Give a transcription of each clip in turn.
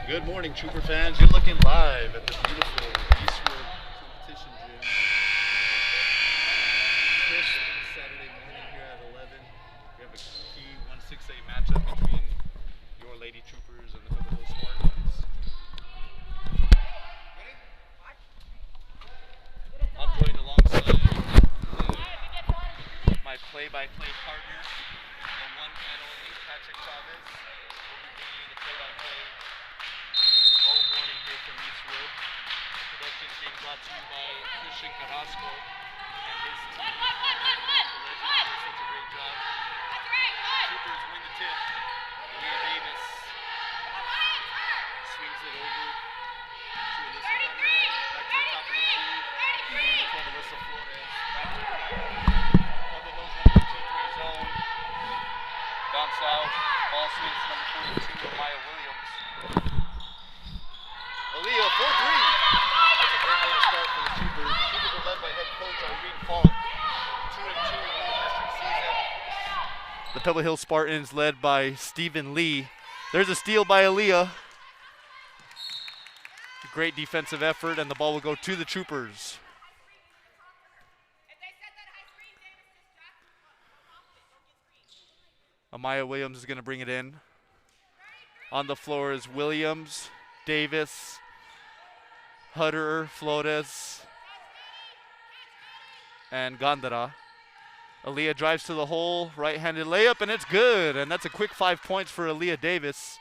Good morning, Trooper fans. You're looking live at the beautiful Eastwood competition gym. Crisp Saturday morning here at 11. We have a key 1-6A matchup between your Lady Troopers and the Pebble Spartans. I'm joined alongside my play-by-play partner, the one and only Patrick Chavez. We'll be bringing you the play-by-play all morning here from Eastwood. Production is being brought to you by Christian Carrasco and his team. The legend did such a great job. Troopers win the tip. Leah Davis swings it over to Alyssa Hunter. Back to the top of the key. From Alyssa Flores. Back to the Pebble Hills number 2-3 zone. Bounce out. Ball swings number 42 to Maya Williams. Aaliyah, 4-3. That's a great way to start for the Troopers. The Troopers are led by head coach Irene Falk. 2-2 in the district season. The Pebble Hill Spartans led by Stephen Lee. There's a steal by Aaliyah. Great defensive effort, and the ball will go to the Troopers. Amaya Williams is going to bring it in. On the floor is Williams, Davis, Hutter, Flores, and Gandara. Aaliyah drives to the hole, right-handed layup, and it's good. And that's a quick 5 points for Aaliyah Davis.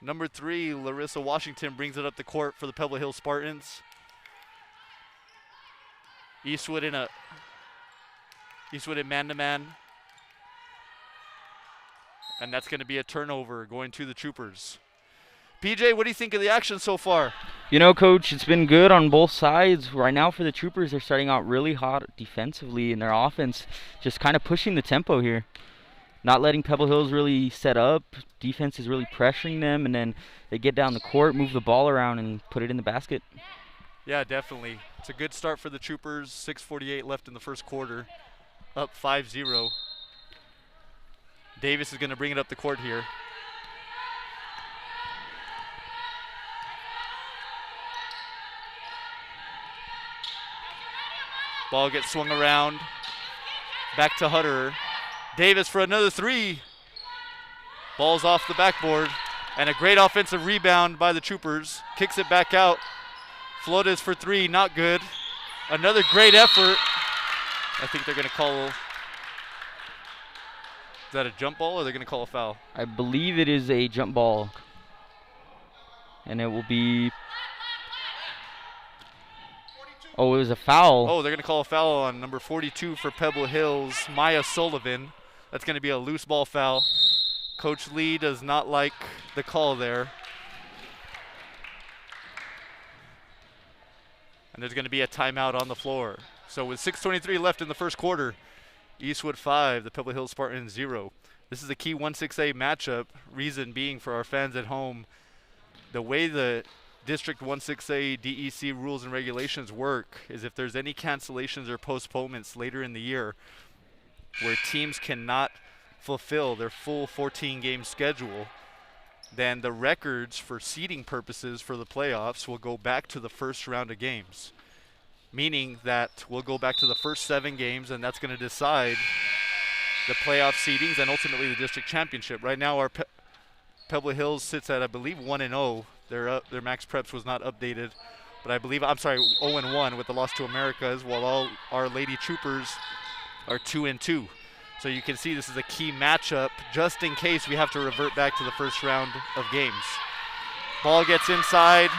Number 3, Larissa Washington brings it up the court for the Pebble Hill Spartans. Eastwood in man-to-man. And that's going to be a turnover going to the Troopers. PJ, what do you think of the action so far? You know, Coach, it's been good on both sides. Right now for the Troopers, they're starting out really hot defensively in their offense, just kind of pushing the tempo here. Not letting Pebble Hills really set up. Defense is really pressuring them, and then they get down the court, move the ball around, and put it in the basket. Yeah, definitely. It's a good start for the Troopers. 6:48 left in the first quarter. Up 5-0. Davis is going to bring it up the court here. Ball gets swung around. Back to Hutter. Davis for another 3. Ball's off the backboard. And a great offensive rebound by the Troopers. Kicks it back out. Flores for 3, not good. Another great effort. I think they're going to call... Is that a jump ball, or are they going to call a foul? I believe it is a jump ball. And it will be... Oh, it was a foul. Oh, they're going to call a foul on number 42 for Pebble Hills, Maya Sullivan. That's going to be a loose ball foul. Coach Lee does not like the call there. And there's going to be a timeout on the floor. So with 6:23 left in the first quarter, Eastwood 5, the Pebble Hills Spartans 0. This is a key 1-6A matchup, reason being for our fans at home, the way the District 1-6A DEC rules and regulations work is if there's any cancellations or postponements later in the year where teams cannot fulfill their full 14-game schedule, then the records for seeding purposes for the playoffs will go back to the first round of games. Meaning that we'll go back to the first 7 games, and that's going to decide the playoff seedings and ultimately the district championship. Right now, our Pebble Hills sits at, I believe, 1-0. Their max preps was not updated, but I believe, 0-1 with the loss to Americas, while all our Lady Troopers are 2-2. So you can see this is a key matchup just in case we have to revert back to the first round of games. Ball gets inside,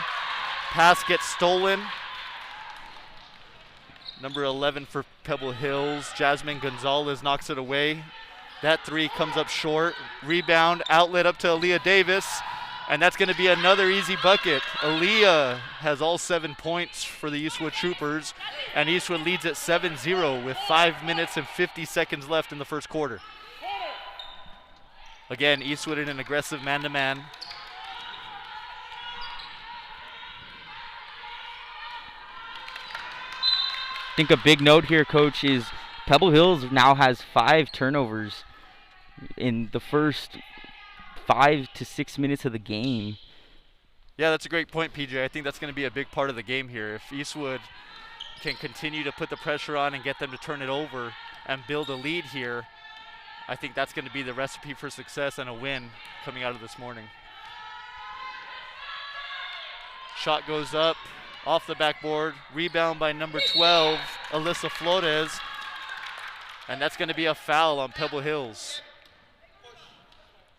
pass gets stolen. Number 11 for Pebble Hills, Jasmine Gonzalez knocks it away. That 3 comes up short. Rebound, outlet up to Aaliyah Davis, and that's going to be another easy bucket. Aaliyah has all 7 points for the Eastwood Troopers, and Eastwood leads at 7-0 with 5 minutes and 50 seconds left in the first quarter. Again, Eastwood in an aggressive man-to-man. I think a big note here, Coach, is Pebble Hills now has 5 turnovers in the first 5 to 6 minutes of the game. Yeah, that's a great point, PJ. I think that's going to be a big part of the game here. If Eastwood can continue to put the pressure on and get them to turn it over and build a lead here, I think that's going to be the recipe for success and a win coming out of this morning. Shot goes up, off the backboard, rebound by number 12, Alyssa Flores, and that's going to be a foul on Pebble Hills.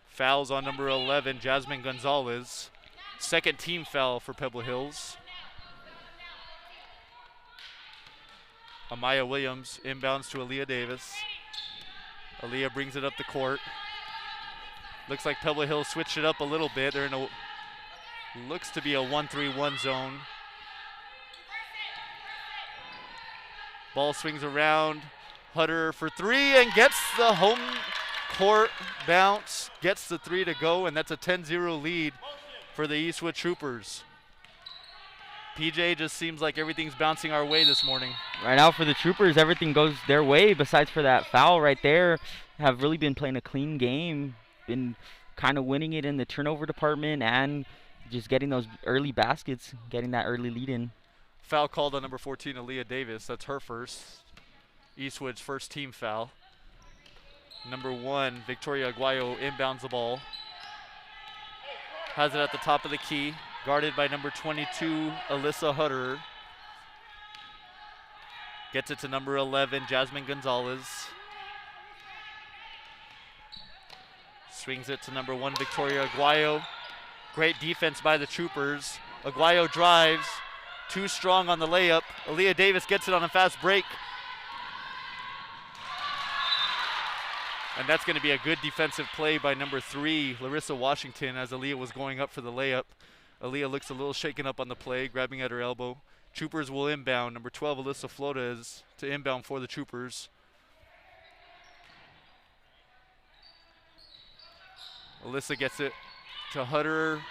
Fouls on number 11, Jasmine Gonzalez. Second team foul for Pebble Hills. Amaya Williams inbounds to Aaliyah Davis. Aaliyah brings it up the court. Looks like Pebble Hills switched it up a little bit. They're in a, looks to be a 1-3-1 zone. Ball swings around. Hutter for three and gets the home court bounce. Gets the three to go, and that's a 10-0 lead for the Eastwood Troopers. PJ, just seems like everything's bouncing our way this morning. Right now for the Troopers, everything goes their way besides for that foul right there. Have really been playing a clean game, been kind of winning it in the turnover department and just getting those early baskets, getting that early lead in. Foul called on number 14, Aaliyah Davis. That's her first. Eastwood's first team foul. Number 1, Victoria Aguayo inbounds the ball. Has it at the top of the key. Guarded by number 22, Alyssa Hutter. Gets it to number 11, Jasmine Gonzalez. Swings it to number 1, Victoria Aguayo. Great defense by the Troopers. Aguayo drives. Too strong on the layup. Aaliyah Davis gets it on a fast break. And that's going to be a good defensive play by number 3, Larissa Washington, as Aaliyah was going up for the layup. Aaliyah looks a little shaken up on the play, grabbing at her elbow. Troopers will inbound. Number 12, Alyssa Flores, to inbound for the Troopers. Alyssa gets it to Hutter,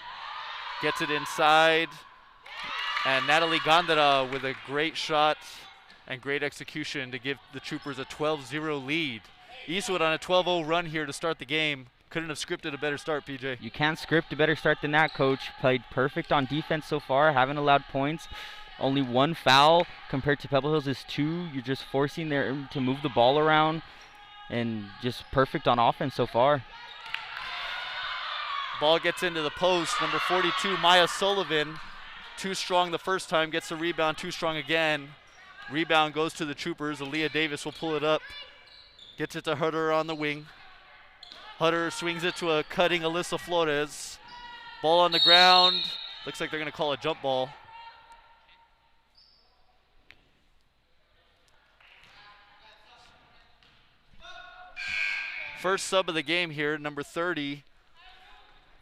gets it inside. And Natalie Gondara with a great shot and great execution to give the Troopers a 12-0 lead. Eastwood on a 12-0 run here to start the game. Couldn't have scripted a better start, PJ. You can't script a better start than that, Coach. Played perfect on defense so far, haven't allowed points. Only 1 foul compared to Pebble Hills is 2. You're just forcing them to move the ball around, and just perfect on offense so far. Ball gets into the post. Number 42, Maya Sullivan. Too strong the first time, gets the rebound, too strong again. Rebound goes to the Troopers. Aaliyah Davis will pull it up. Gets it to Hutter on the wing. Hutter swings it to a cutting Alyssa Flores. Ball on the ground. Looks like they're going to call a jump ball. First sub of the game here, number 30,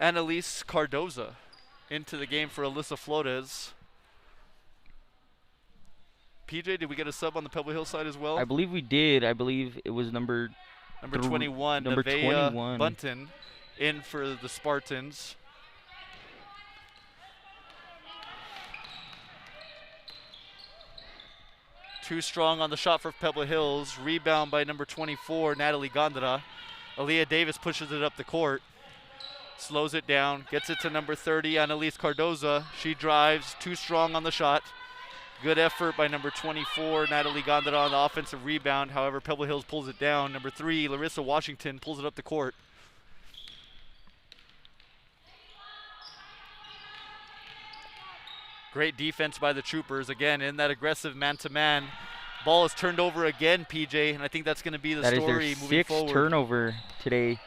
Annalise Cardoza, into the game for Alyssa Flores. PJ, did we get a sub on the Pebble Hill side as well? I believe we did. I believe it was number 21, number Nevaeh 21. Bunton, in for the Spartans. Too strong on the shot for Pebble Hills. Rebound by number 24, Natalie Gondara. Aaliyah Davis pushes it up the court. Slows it down, gets it to number 30, Annalise Cardoza. She drives, too strong on the shot. Good effort by number 24, Natalie Gondara, on the offensive rebound. However, Pebble Hills pulls it down. Number 3, Larissa Washington, pulls it up the court. Great defense by the Troopers. Again, in that aggressive man-to-man. Ball is turned over again, PJ, and I think that's going to be the story moving forward. That is their 6th turnover today.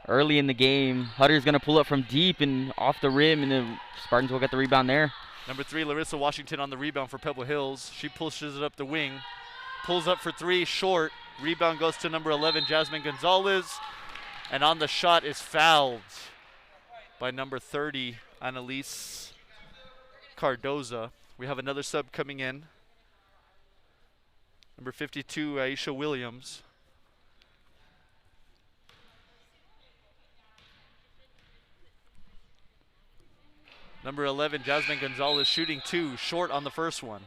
Early in the game, Hutter's going to pull up from deep and off the rim, and the Spartans will get the rebound there. Number 3, Larissa Washington on the rebound for Pebble Hills. She pushes it up the wing. Pulls up for 3, short. Rebound goes to number 11, Jasmine Gonzalez. And on the shot is fouled by number 30, Annalise Cardoza. We have another sub coming in. Number 52, Aisha Williams. Number 11, Jasmine Gonzalez, shooting 2, short on the first one.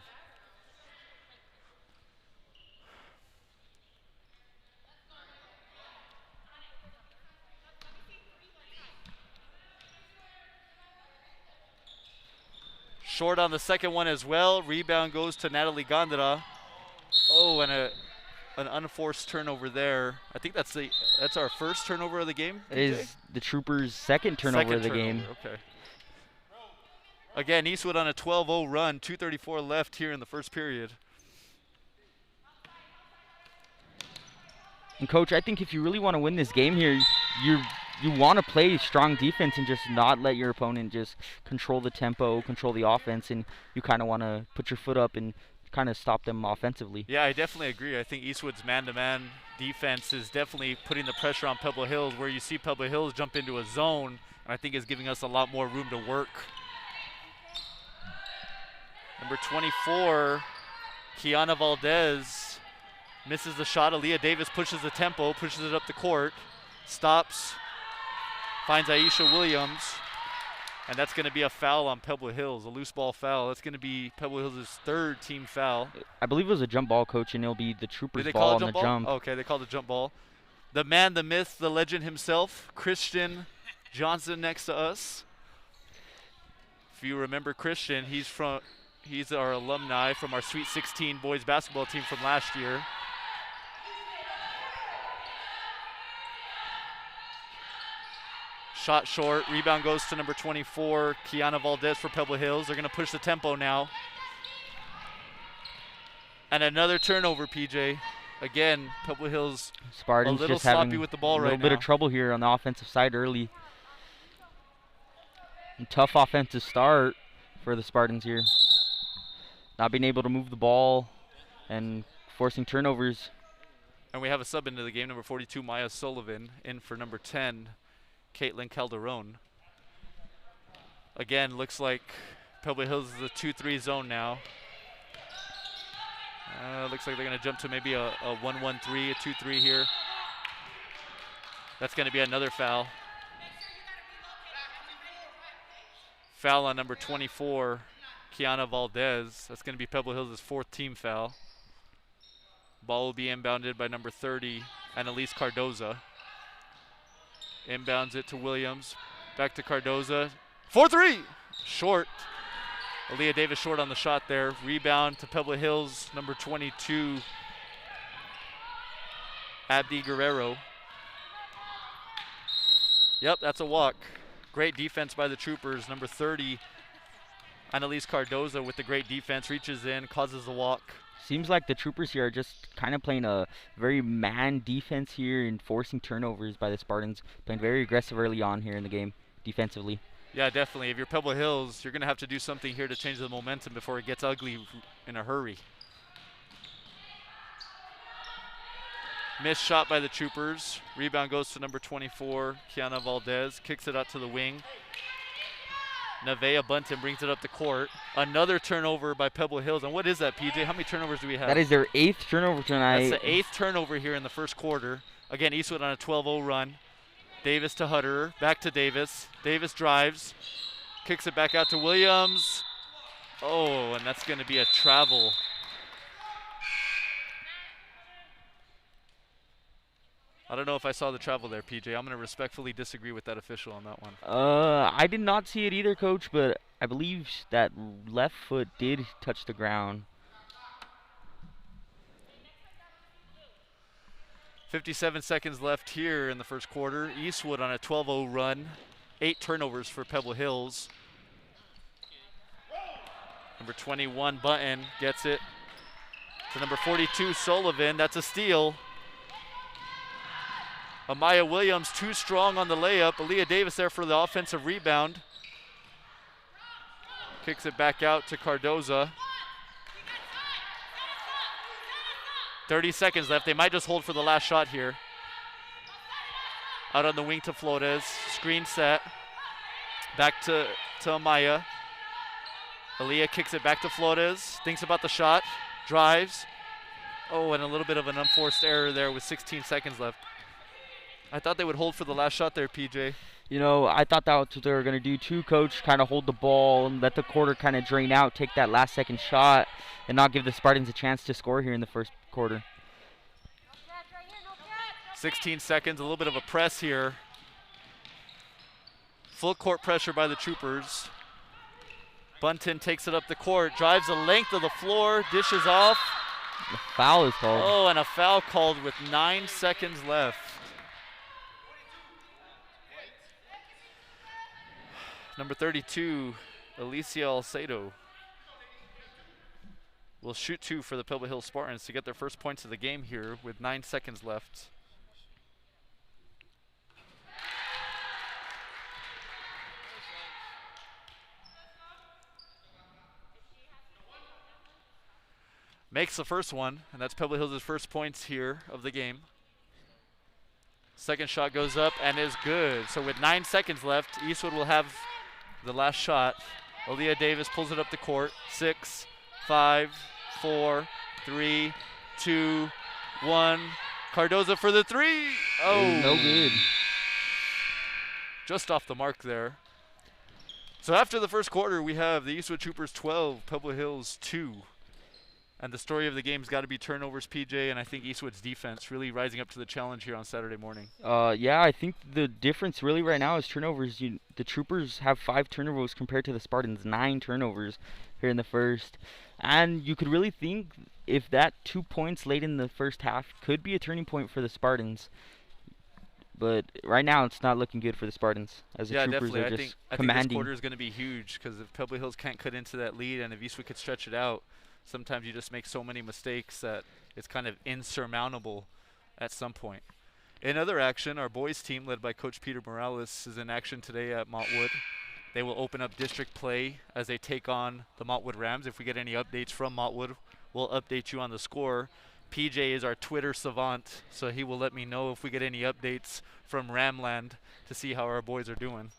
Short on the second one as well. Rebound goes to Natalie Gondra. Oh, and an unforced turnover there. I think that's our first turnover of the game. It is the Troopers' second turnover of the game. Okay. Again, Eastwood on a 12-0 run. 2:34 left here in the first period. And Coach, I think if you really want to win this game here, you want to play strong defense and just not let your opponent just control the tempo, control the offense, and you kind of want to put your foot up and kind of stop them offensively. Yeah, I definitely agree. I think Eastwood's man-to-man defense is definitely putting the pressure on Pebble Hills, where you see Pebble Hills jump into a zone, and I think is giving us a lot more room to work. Number 24, Kiana Valdez, misses the shot. Aaliyah Davis pushes the tempo, pushes it up the court, stops, finds Aisha Williams, and that's going to be a foul on Pebble Hills, a loose ball foul. That's going to be Pebble Hills' third team foul. I believe it was a jump ball, Coach, and it'll be the Troopers' Did they ball call on the jump. Okay, they called a jump ball. The man, the myth, the legend himself, Christian Johnson next to us. If you remember Christian, he's our alumni from our Sweet 16 boys basketball team from last year. Shot short, rebound goes to number 24, Kiana Valdez for Pebble Hills. They're going to push the tempo now. And another turnover, PJ. Again, Pebble Hills Spartans a little just sloppy having with the ball right now. A little bit of trouble here on the offensive side early. And tough offensive start for the Spartans here. Not being able to move the ball and forcing turnovers. And we have a sub into the game, number 42, Maya Sullivan, in for number 10, Caitlin Calderon. Again, looks like Pebble Hills is a 2-3 zone now. Looks like they're going to jump to maybe a 1-1-3, a 2-3 here. That's going to be another foul. Foul on number 24, Kiana Valdez. That's going to be Pebble Hills' fourth team foul. Ball will be inbounded by number 30, Annalise Cardoza. Inbounds it to Williams. Back to Cardoza. 4-3! Short. Aaliyah Davis short on the shot there. Rebound to Pebble Hills, number 22, Abdi Guerrero. Yep, that's a walk. Great defense by the Troopers. Number 30, Annalise Cardoza with the great defense, reaches in, causes a walk. Seems like the Troopers here are just kind of playing a very man defense here and forcing turnovers by the Spartans. Playing very aggressive early on here in the game defensively. Yeah, definitely. If you're Pebble Hills, you're going to have to do something here to change the momentum before it gets ugly in a hurry. Missed shot by the Troopers. Rebound goes to number 24, Kiana Valdez. Kicks it out to the wing. Nevaeh Bunton brings it up the court. Another turnover by Pebble Hills. And what is that, PJ? How many turnovers do we have? That is their 8th turnover tonight. That's the 8th turnover here in the first quarter. Again, Eastwood on a 12-0 run. Davis to Hutterer, back to Davis. Davis drives, kicks it back out to Williams. Oh, and that's going to be a travel. I don't know if I saw the travel there, PJ. I'm going to respectfully disagree with that official on that one. I did not see it either, Coach, but I believe that left foot did touch the ground. 57 seconds left here in the first quarter. Eastwood on a 12-0 run. 8 turnovers for Pebble Hills. Number 21, Button, gets it to number 42, Sullivan. That's a steal. Amaya Williams too strong on the layup. Aaliyah Davis there for the offensive rebound. Kicks it back out to Cardoza. 30 seconds left. They might just hold for the last shot here. Out on the wing to Flores. Screen set. Back to Amaya. Aaliyah kicks it back to Flores. Thinks about the shot. Drives. Oh, and a little bit of an unforced error there with 16 seconds left. I thought they would hold for the last shot there, PJ. You know, I thought that's what they were going to do too, Coach. Kind of hold the ball and let the quarter kind of drain out, take that last second shot, and not give the Spartans a chance to score here in the first quarter. 16 seconds, a little bit of a press here. Full court pressure by the Troopers. Bunton takes it up the court, drives the length of the floor, dishes off. The foul is called. Oh, and a foul called with 9 seconds left. Number 32, Alicia Alcedo will shoot 2 for the Pebble Hill Spartans to get their first points of the game here with 9 seconds left. Makes the first one, and that's Pebble Hills' first points here of the game. Second shot goes up and is good. So with 9 seconds left, Eastwood will have the last shot. Aaliyah Davis pulls it up the court. 6, 5, 4, 3, 2, 1. Cardoza for the 3. Oh, no good. Just off the mark there. So after the first quarter, we have the Eastwood Troopers 12, Pebble Hills 2. And the story of the game's got to be turnovers, PJ, and I think Eastwood's defense really rising up to the challenge here on Saturday morning. Yeah, I think the difference really right now is turnovers. The Troopers have 5 turnovers compared to the Spartans, 9 turnovers here in the first. And you could really think if that 2 points late in the first half could be a turning point for the Spartans. But right now it's not looking good for the Spartans as the Troopers definitely. are I just think commanding. this quarter is going to be huge because if Pebble Hills can't cut into that lead and if Eastwood could stretch it out, sometimes you just make so many mistakes that it's kind of insurmountable at some point. In other action, our boys team led by Coach Peter Morales is in action today at Montwood. They will open up district play as they take on the Montwood Rams. If we get any updates from Montwood, we'll update you on the score. PJ is our Twitter savant, so he will let me know if we get any updates from Ramland to see how our boys are doing.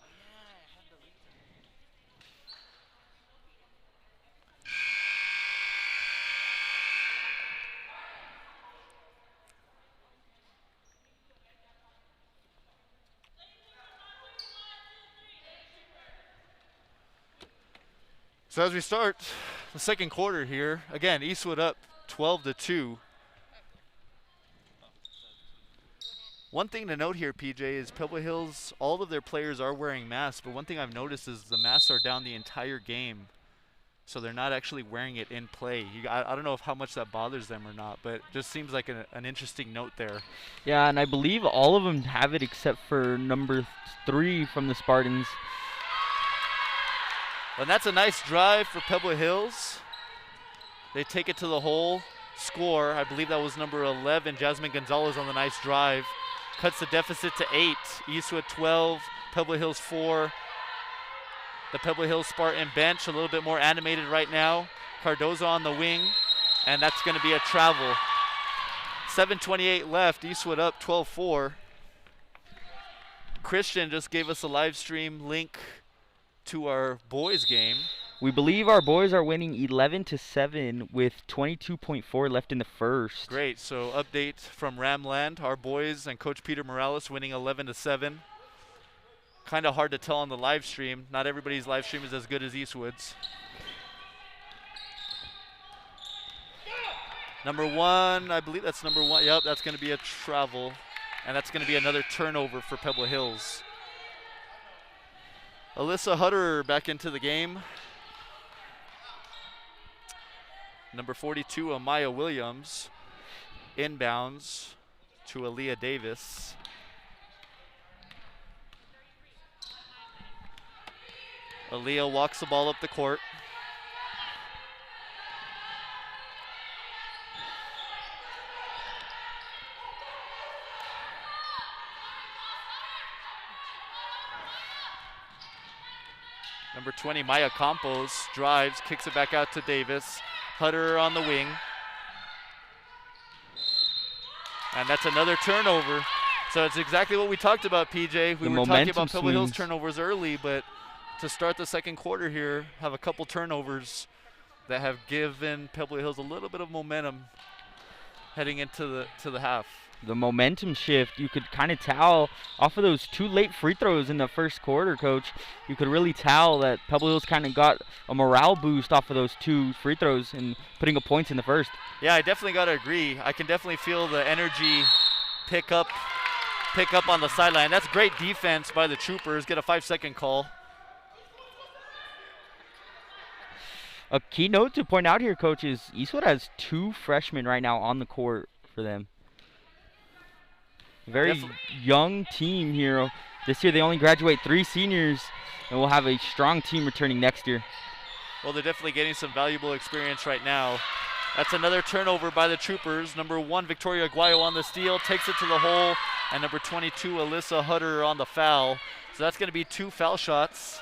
So as we start the second quarter here, again, Eastwood up 12-2. One thing to note here, PJ, is Pebble Hills, all of their players are wearing masks, but one thing I've noticed is the masks are down the entire game. So they're not actually wearing it in play. I don't know how much that bothers them or not, but it just seems like an interesting note there. Yeah, and I believe all of them have it except for number 3 from the Spartans. And that's a nice drive for Pebble Hills. They take it to the hole, score. I believe that was number 11, Jasmine Gonzalez on the nice drive. Cuts the deficit to 8. Eastwood 12, Pebble Hills 4. The Pebble Hills Spartan bench a little bit more animated right now. Cardoza on the wing, and that's going to be a travel. 7:28 left, Eastwood up 12-4. Christian just gave us a live stream link to our boys game. We believe our boys are winning 11-7 with 22.4 left in the first. Great, so update from Ramland, our boys and Coach Peter Morales winning 11-7. Kind of hard to tell on the live stream. Not everybody's live stream is as good as Eastwood's. Number 1, I believe that's number 1. Yep, that's going to be a travel. And that's going to be another turnover for Pebble Hills. Alyssa Hutter back into the game. Number 42, Amaya Williams. Inbounds to Aaliyah Davis. Aaliyah walks the ball up the court. Number 20, Maya Campos drives, kicks it back out to Davis. Hutter on the wing. And that's another turnover. So it's exactly what we talked about, PJ. We were talking about Pebble Hills turnovers early, but to start the second quarter here, have a couple turnovers that have given Pebble Hills a little bit of momentum heading into the half. The momentum shift, you could kind of tell off of those 2 late free throws in the first quarter, Coach. You could really tell that Pebble Hills kind of got a morale boost off of those 2 free throws and putting up points in the first. Yeah, I definitely got to agree. I can definitely feel the energy pick up on the sideline. That's great defense by the Troopers. Get a 5-second call. A key note to point out here, Coach, is Eastwood has 2 freshmen right now on the court for them. Very young team here. This year they only graduate 3 seniors, and we'll have a strong team returning next year. Well, they're definitely getting some valuable experience right now. That's another turnover by the Troopers. Number 1, Victoria Aguayo on the steal, takes it to the hole, and number 22, Alyssa Hutter on the foul. So that's going to be 2 foul shots.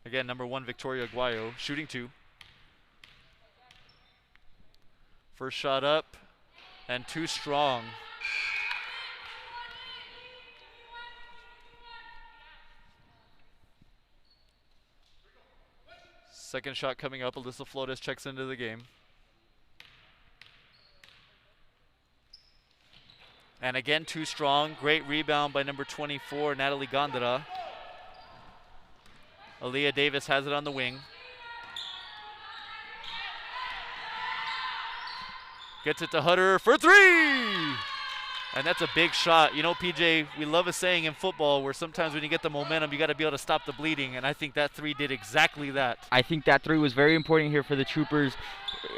Again, number 1, Victoria Aguayo, shooting 2. First shot up, and too strong. Second shot coming up. Alyssa Flores checks into the game. And again, too strong. Great rebound by number 24, Natalie Gondara. Aaliyah Davis has it on the wing. Gets it to Hutter for 3! And that's a big shot. You know, PJ, we love a saying in football where sometimes when you get the momentum, you got to be able to stop the bleeding, and I think that 3 did exactly that. I think that 3 was very important here for the Troopers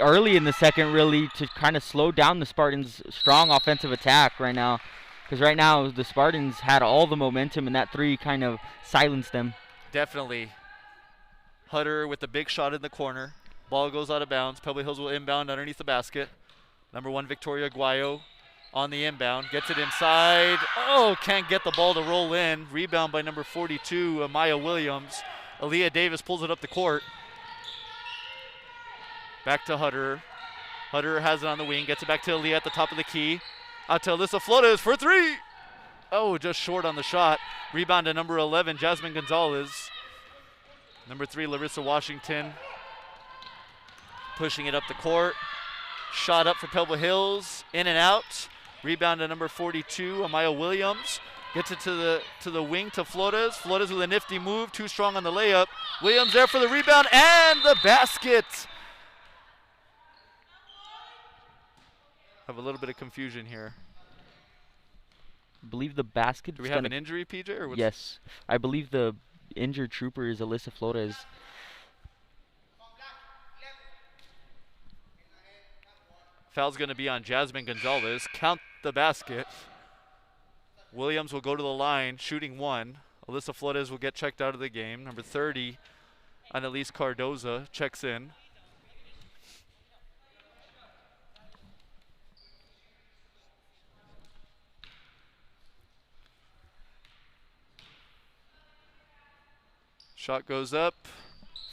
early in the second, really, to kind of slow down the Spartans' strong offensive attack right now. Because right now, the Spartans had all the momentum, and that 3 kind of silenced them. Definitely. Hutter with the big shot in the corner. Ball goes out of bounds. Pebble Hills will inbound underneath the basket. Number 1, Victoria Aguayo on the inbound. Gets it inside. Oh, can't get the ball to roll in. Rebound by number 42, Amaya Williams. Aaliyah Davis pulls it up the court. Back to Hutter. Hutter has it on the wing. Gets it back to Aaliyah at the top of the key. Out to Alyssa Flores for 3. Oh, just short on the shot. Rebound to number 11, Jasmine Gonzalez. Number 3, Larissa Washington. Pushing it up the court. Shot up for Pebble Hills. In and out. Rebound to number 42, Amaya Williams. Gets it to the wing to Flores. Flores with a nifty move. Too strong on the layup. Williams there for the rebound and the basket. Have a little bit of confusion here. I believe the basket. Do we have an injury, PJ? Or what's yes. I believe the injured trooper is Alyssa Flores. Foul's going to be on Jasmine Gonzalez. Count the basket. Williams will go to the line, shooting 1. Alyssa Flores will get checked out of the game. Number 30, Annalise Cardoza, checks in. Shot goes up.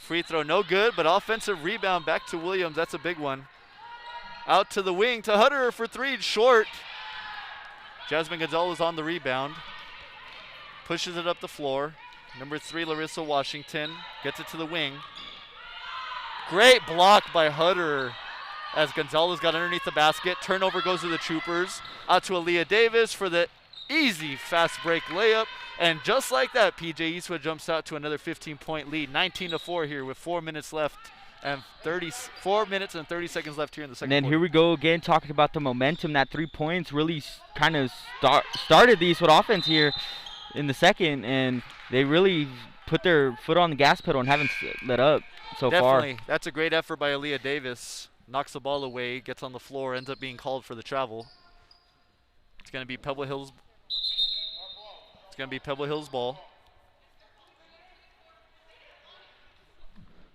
Free throw no good, but offensive rebound back to Williams. That's a big one. Out to the wing to Hutter for 3, short. Jasmine Gonzalez on the rebound. Pushes it up the floor. Number 3, Larissa Washington, gets it to the wing. Great block by Hutter as Gonzalez got underneath the basket. Turnover goes to the Troopers. Out to Aaliyah Davis for the easy fast break layup. And just like that, PJ Eastwood jumps out to another 15-point lead. 19-4 here with 4 minutes left and 4 minutes and 30 seconds left here in the second And then quarter. here we go again talking about the momentum. That 3 points really kind of started the Eastwood offense here in the second, and they really put their foot on the gas pedal and haven't let up so far. Definitely. That's a great effort by Aaliyah Davis. Knocks the ball away, gets on the floor, ends up being called for the travel. It's going to be Pebble Hills. It's going to be Pebble Hills ball.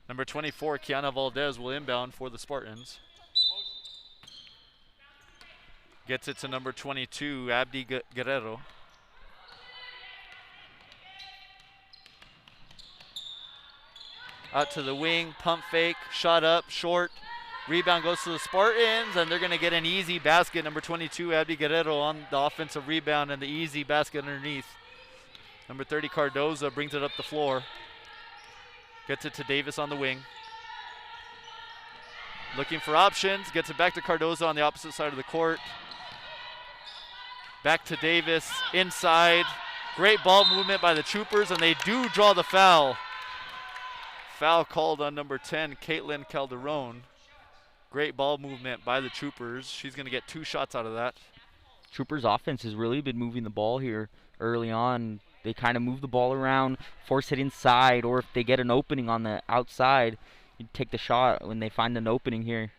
Number 24, Kiana Valdez will inbound for the Spartans. Gets it to number 22, Abdi Guerrero. Out to the wing, pump fake, shot up, short. Rebound goes to the Spartans, and they're going to get an easy basket. Number 22, Abdi Guerrero on the offensive rebound and the easy basket underneath. Number 30, Cardoza brings it up the floor. Gets it to Davis on the wing. Looking for options, gets it back to Cardoza on the opposite side of the court. Back to Davis, inside. Great ball movement by the Troopers, and they do draw the foul. Foul called on number 10, Caitlin Calderon. Great ball movement by the Troopers. She's going to get 2 shots out of that. Troopers offense has really been moving the ball here early on. They kind of move the ball around, force it inside, or if they get an opening on the outside, you take the shot when they find an opening here.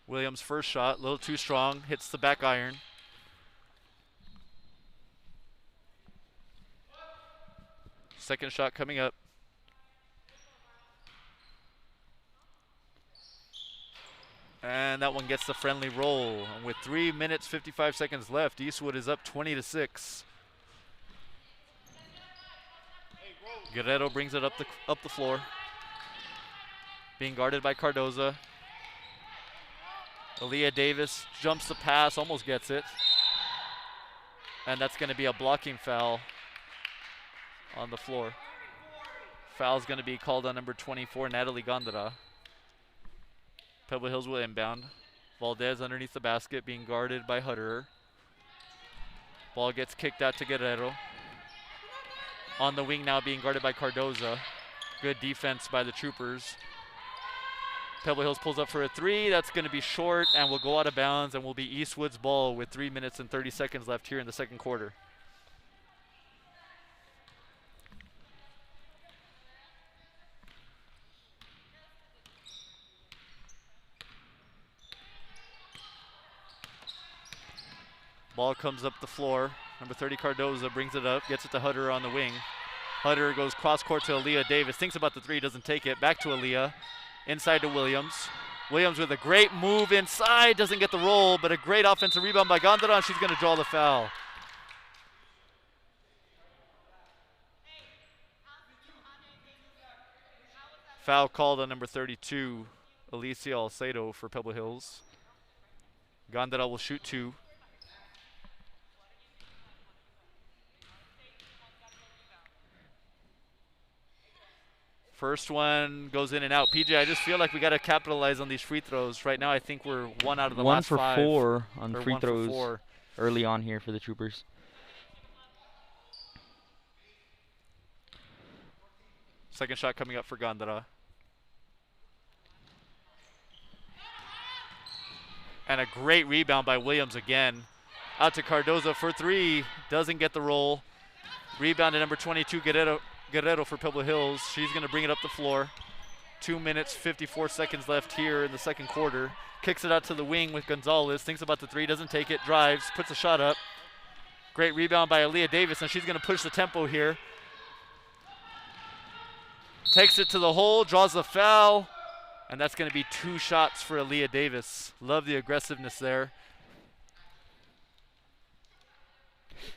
Williams' first shot, a little too strong, hits the back iron. Second shot coming up. And that one gets the friendly roll. And with 3 minutes, 55 seconds left, Eastwood is up 20-6. Guerrero brings it up the floor. Being guarded by Cardoza. Aaliyah Davis jumps the pass, almost gets it. And that's going to be a blocking foul on the floor. Foul's going to be called on number 24, Natalie Gondara. Pebble Hills will inbound. Valdez underneath the basket, being guarded by Hutterer. Ball gets kicked out to Guerrero. On the wing now, being guarded by Cardoza. Good defense by the Troopers. Pebble Hills pulls up for a three. That's going to be short and will go out of bounds and will be Eastwood's ball with 3 minutes and 30 seconds left here in the second quarter. Ball comes up the floor. Number 30, Cardoza, brings it up, gets it to Hutterer on the wing. Hutterer goes cross-court to Aaliyah Davis. Thinks about the three, doesn't take it. Back to Aaliyah. Inside to Williams. Williams with a great move inside. Doesn't get the roll, but a great offensive rebound by Gondara, and she's going to draw the foul. Foul called on number 32, Alicia Alcedo for Pebble Hills. Gondara will shoot two. First one goes in and out. PJ, I just feel like we got to capitalize on these free throws. Right now, I think we're one out of the last five. 1 for 4 on free 1 for throws 4. early on here for the Troopers. Second shot coming up for Gondara. And a great rebound by Williams again. Out to Cardoza for three. Doesn't get the roll. Rebound to number 22, Guerrero for Pebble Hills. She's going to bring it up the floor. 2 minutes, 54 seconds left here in the second quarter. Kicks it out to the wing with Gonzalez. Thinks about the three, doesn't take it. Drives, puts a shot up. Great rebound by Aaliyah Davis, and she's going to push the tempo here. Takes it to the hole, draws the foul, and that's going to be 2 shots for Aaliyah Davis. Love the aggressiveness there.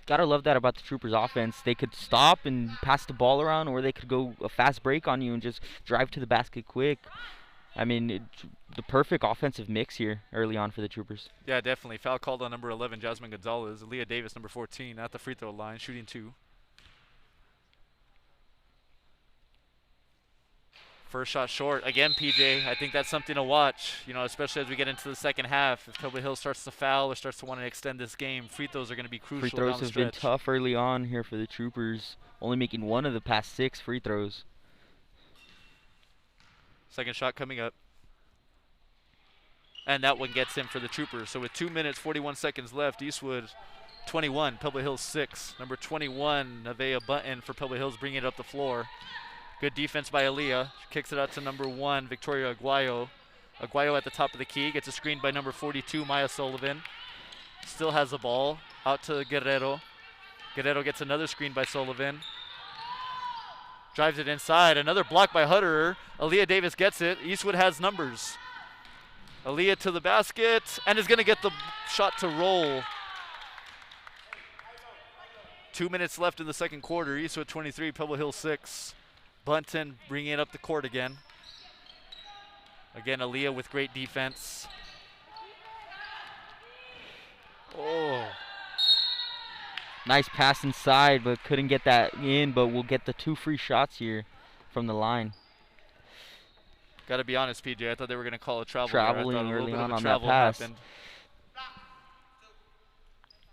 Gotta love that about the Troopers offense. They could stop and pass the ball around, or they could go a fast break on you and just drive to the basket quick. I mean, the perfect offensive mix here early on for the Troopers. Yeah, definitely. Foul called on number 11, Jasmine Gonzalez. Aaliyah Davis, number 14, at the free throw line, shooting 2. First shot short. Again, PJ, I think that's something to watch, you know, especially as we get into the second half. If Pebble Hill starts to foul or starts to want to extend this game, free throws are going to be crucial. Free throws down the have been stretch. tough early on here for the Troopers, only making 1 of the past 6 free throws. Second shot coming up. And that one gets in for the Troopers. So with 2 minutes, 41 seconds left, Eastwood 21, Pebble Hills 6. Number 21, Nevaeh Button for Pebble Hills, bringing it up the floor. Good defense by Aaliyah. She kicks it out to number 1, Victoria Aguayo. Aguayo at the top of the key. Gets a screen by number 42, Maya Sullivan. Still has the ball. Out to Guerrero. Guerrero gets another screen by Sullivan. Drives it inside. Another block by Hutterer. Aaliyah Davis gets it. Eastwood has numbers. Aaliyah to the basket and is going to get the shot to roll. 2 minutes left in the second quarter. Eastwood 23, Pebble Hill 6. Bunton bringing it up the court again. Again, Aaliyah with great defense. Oh. Nice pass inside, but couldn't get that in, but we'll get the 2 free shots here from the line. Got to be honest, PJ, I thought they were going to call a travel. Traveling early on that pass. Happened.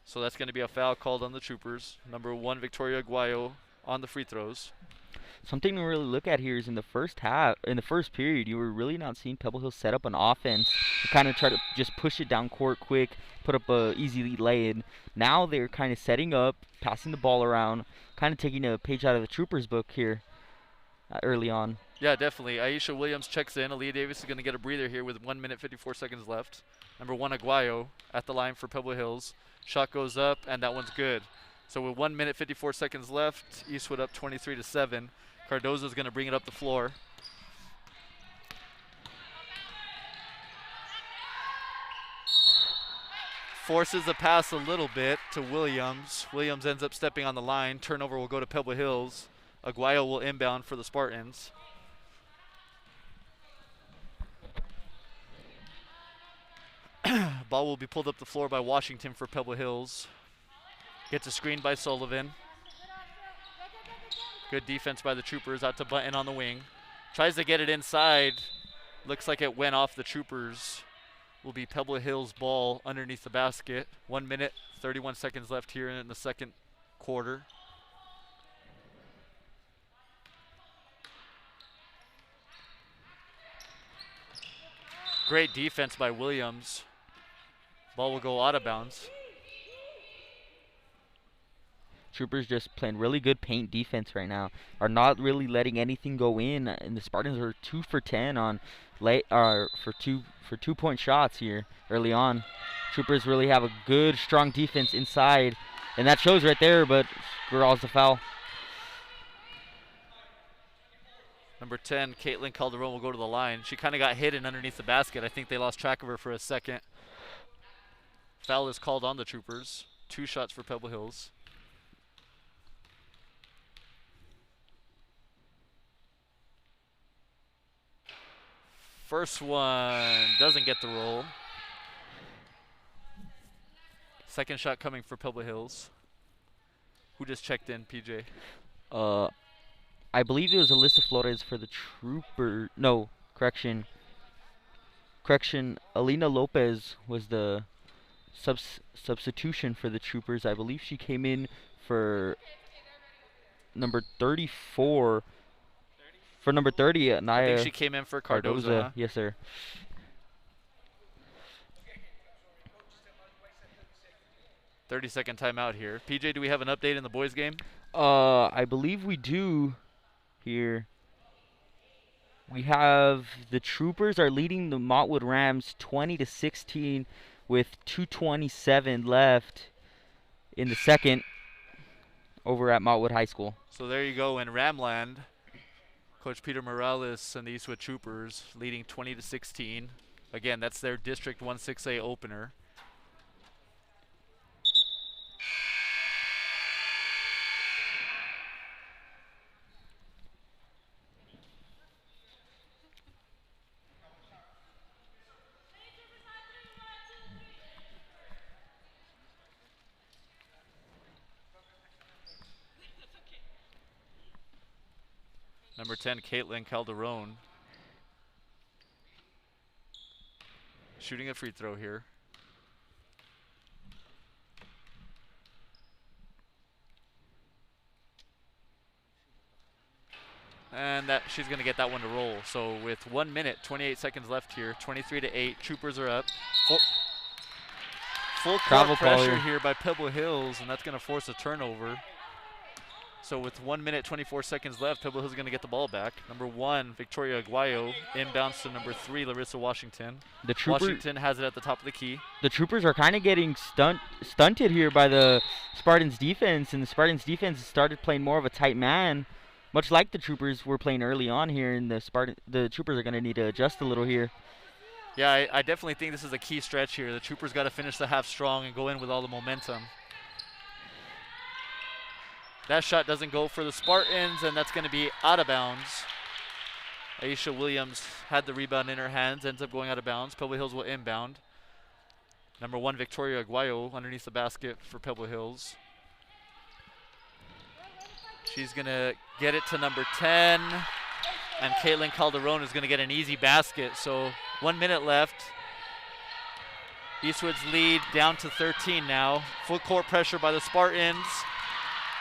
So that's going to be a foul called on the Troopers. Number 1, Victoria Aguayo on the free throws. something to really look at here is in the first half, in the first period, you were really not seeing Pebble Hill set up an offense and kind of try to just push it down court quick, put up a easy lead lay-in. Now they're kind of setting up, passing the ball around, kind of taking a page out of the Troopers book here early on. Yeah, definitely. Aisha Williams checks in. Aaliyah Davis is going to get a breather here with 1 minute 54 seconds left. Number 1, Aguayo at the line for Pebble Hills. Shot goes up, and that one's good. So with 1 minute 54 seconds left, Eastwood up 23-7. Cardozo's going to bring it up the floor. Forces the pass a little bit to Williams. Williams ends up stepping on the line. Turnover will go to Pebble Hills. Aguayo will inbound for the Spartans. Ball will be pulled up the floor by Washington for Pebble Hills. Gets a screen by Sullivan. Good defense by the Troopers, out to Button on the wing. Tries to get it inside. Looks like it went off the Troopers. Will be Pebble Hills ball underneath the basket. 1 minute, 31 seconds left here in the second quarter. Great defense by Williams. Ball will go out of bounds. Troopers just playing really good paint defense right now. Are not really letting anything go in, and the Spartans are 2 for 10 on for 2-point shots here early on. Troopers really have a good, strong defense inside, and that shows right there. But draws the foul. Number 10, Caitlin Calderon will go to the line. She kind of got hidden underneath the basket. I think they lost track of her for a second. Foul is called on the Troopers. 2 shots for Pebble Hills. First one doesn't get the roll. Second shot coming for Pebble Hills. Who just checked in, PJ? I believe it was Alyssa Flores for the Trooper. No, correction. Alina Lopez was the substitution for the Troopers. I believe she came in for number 34. For number 30, Naya. I think she came in for Cardozo. Huh? Yes, sir. "30-second timeout here. PJ, do we have an update in the boys' game? I believe we do here. We have the Troopers are leading the Montwood Rams 20-16 with 2:27 left in the second over at Montwood High School. So there you go in Ramland. Coach Peter Morales and the Eastwood Troopers leading 20-16. Again, that's their District 1-6A opener. Number 10, Caitlin Calderon. Shooting a free throw here. And that she's going to get that one to roll. So with 1 minute, 28 seconds left here, 23-8, Troopers are up. Full court pressure here by Pebble Hills, and that's going to force a turnover. So with 1 minute, 24 seconds left, Pebble Hills is going to get the ball back. Number 1, Victoria Aguayo, inbounds to number 3, Larissa Washington. Washington has it at the top of the key. The Troopers are kind of getting stunted here by the Spartans defense, and the Spartans defense started playing more of a tight man, much like the Troopers were playing early on here, and the Troopers are going to need to adjust a little here. Yeah, I definitely think this is a key stretch here. The Troopers got to finish the half strong and go in with all the momentum. That shot doesn't go for the Spartans, and that's going to be out of bounds. Aisha Williams had the rebound in her hands, ends up going out of bounds. Pebble Hills will inbound. Number 1, Victoria Aguayo, underneath the basket for Pebble Hills. She's going to get it to number 10, and Caitlin Calderon is going to get an easy basket. So 1 minute left. Eastwood's lead down to 13 now. Full court pressure by the Spartans.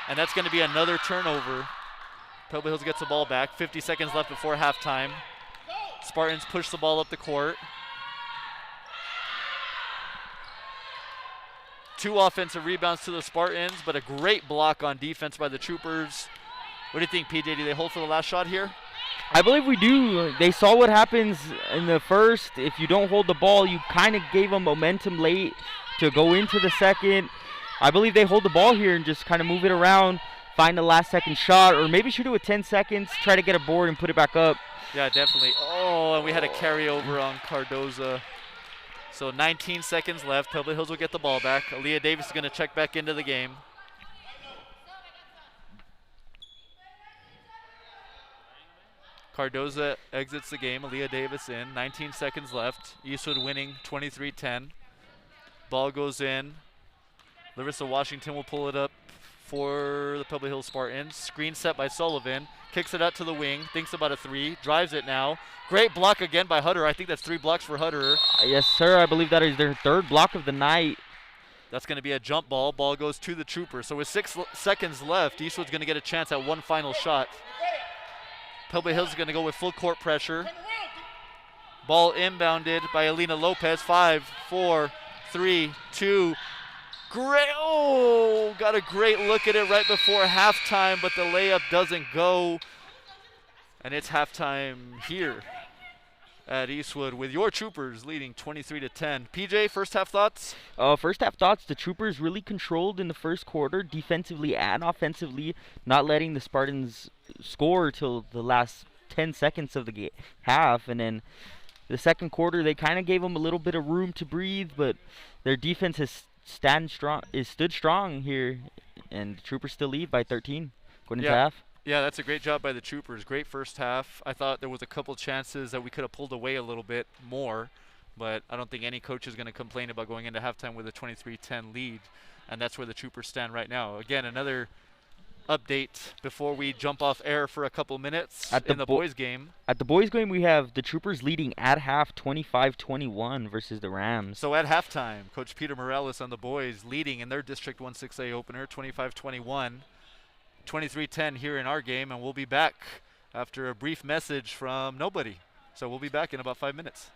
And that's going to be another turnover. Pebble Hills gets the ball back. 50 seconds left before halftime. Spartans push the ball up the court. 2 offensive rebounds to the Spartans, but a great block on defense by the Troopers. What do you think, PJ? Do they hold for the last shot here? I believe we do. They saw what happens in the first. If you don't hold the ball, you kind of gave them momentum late to go into the second. I believe they hold the ball here and just kind of move it around, find the last second shot, or maybe shoot it with 10 seconds, try to get a board and put it back up. Yeah, definitely. Oh, and we had a carryover on Cardoza. So 19 seconds left. Pebble Hills will get the ball back. Aaliyah Davis is going to check back into the game. Cardoza exits the game. Aaliyah Davis in. 19 seconds left. Eastwood winning 23-10. Ball goes in. Larissa Washington will pull it up for the Pebble Hills Spartans. Screen set by Sullivan. Kicks it out to the wing. Thinks about a 3. Drives it now. Great block again by Hutter. I think that's 3 blocks for Hutter. Yes, sir. I believe that is their 3rd block of the night. That's going to be a jump ball. Ball goes to the Troopers. So with 6 seconds left, Eastwood's going to get a chance at one final shot. Pebble Hills is going to go with full court pressure. Ball inbounded by Alina Lopez. 5, 4, 3, 2. Great, oh, got a great look at it right before halftime, but the layup doesn't go. And it's halftime here at Eastwood with your Troopers leading 23-10. PJ, first half thoughts? First half thoughts, the Troopers really controlled in the first quarter, defensively and offensively, not letting the Spartans score till the last 10 seconds of the half. And then the second quarter, they kind of gave them a little bit of room to breathe, but their defense has stood strong here, and the Troopers still lead by 13 going into half. Yeah, that's a great job by the Troopers. Great first half. I thought there was a couple chances that we could have pulled away a little bit more, but I don't think any coach is going to complain about going into halftime with a 23-10 lead, and that's where the Troopers stand right now. Again, another update before we jump off air for a couple minutes in the boys game. At the boys game, we have the Troopers leading at half 25-21 versus the Rams. So at halftime, Coach Peter Morales on the boys leading in their District 1-6A opener, 25-21. 23-10 here in our game, and we'll be back after a brief message from nobody. So we'll be back in about 5 minutes.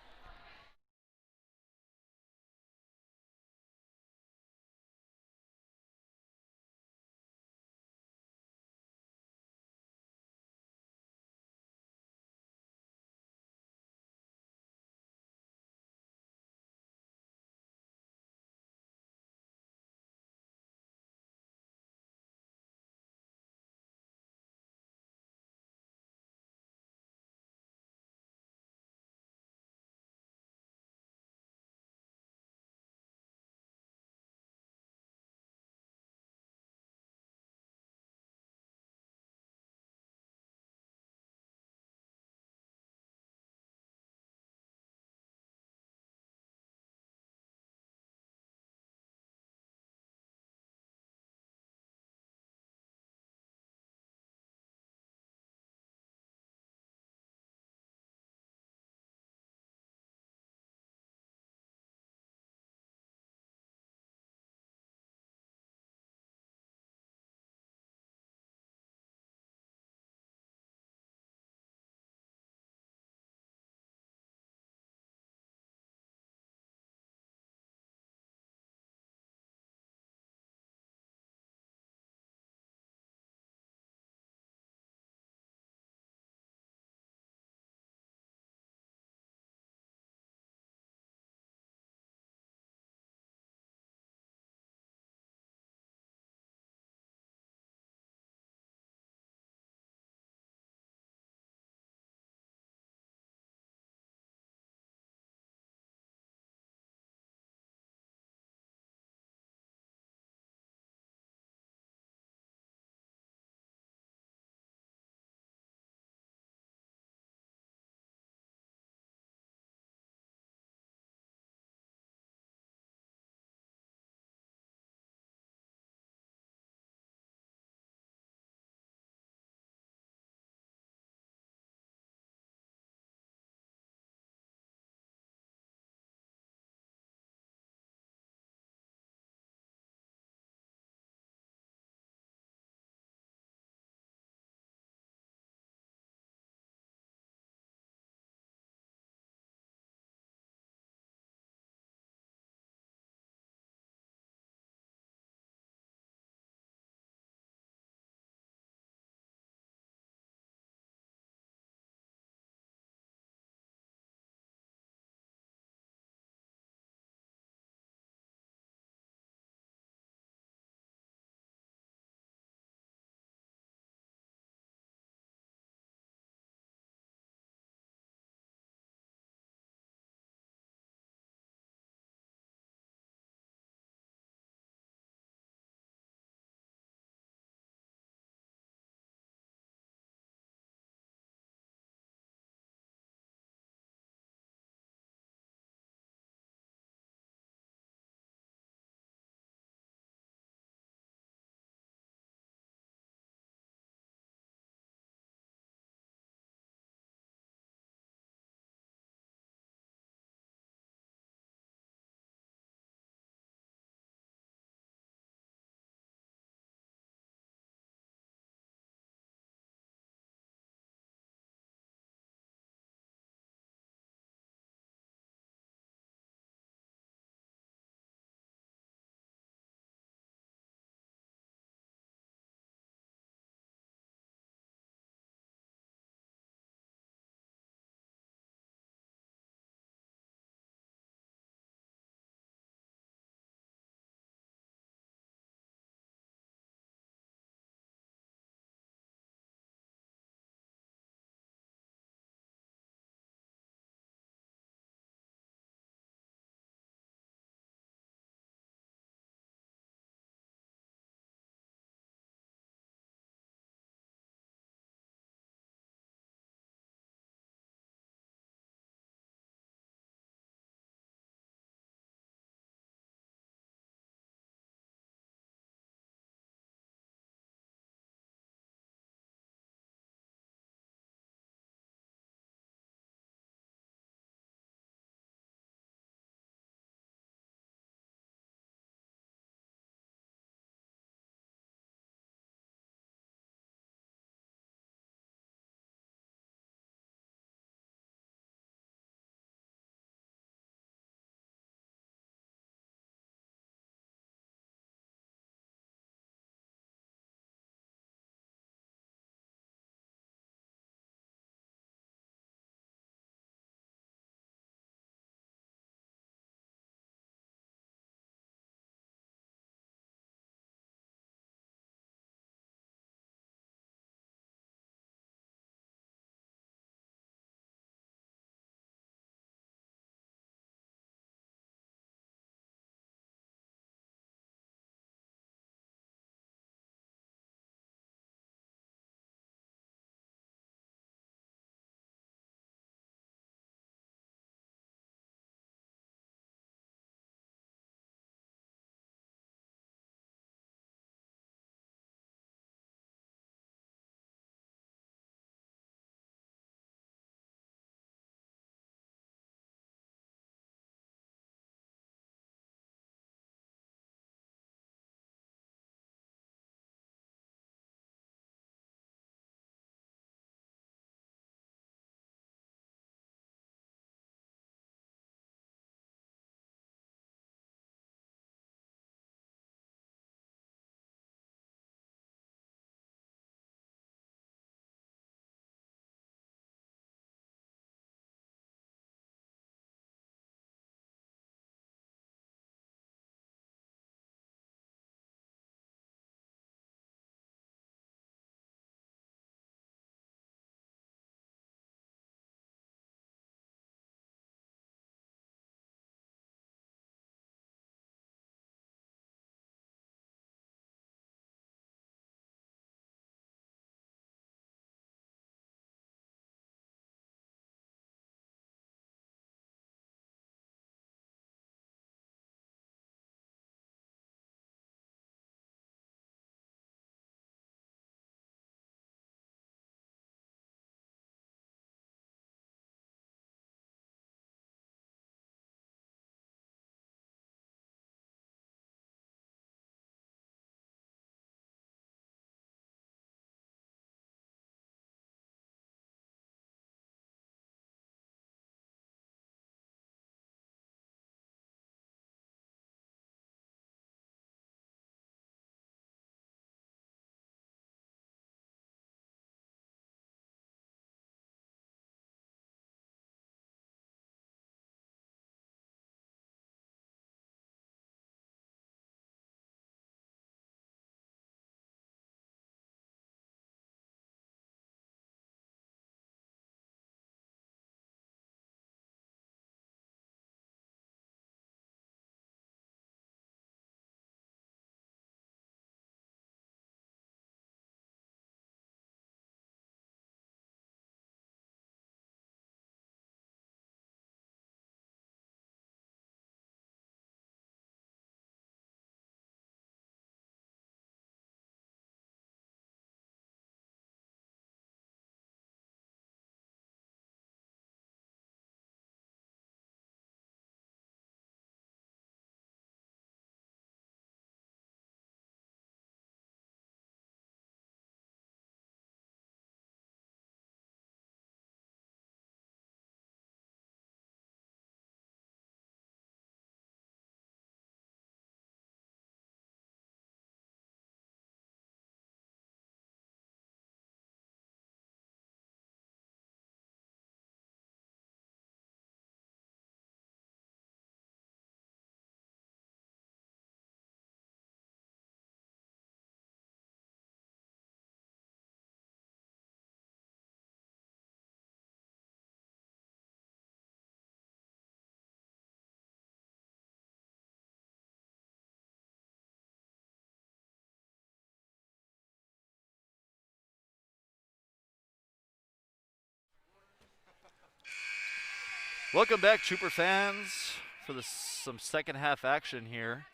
Welcome back, Trooper fans, for some second half action here.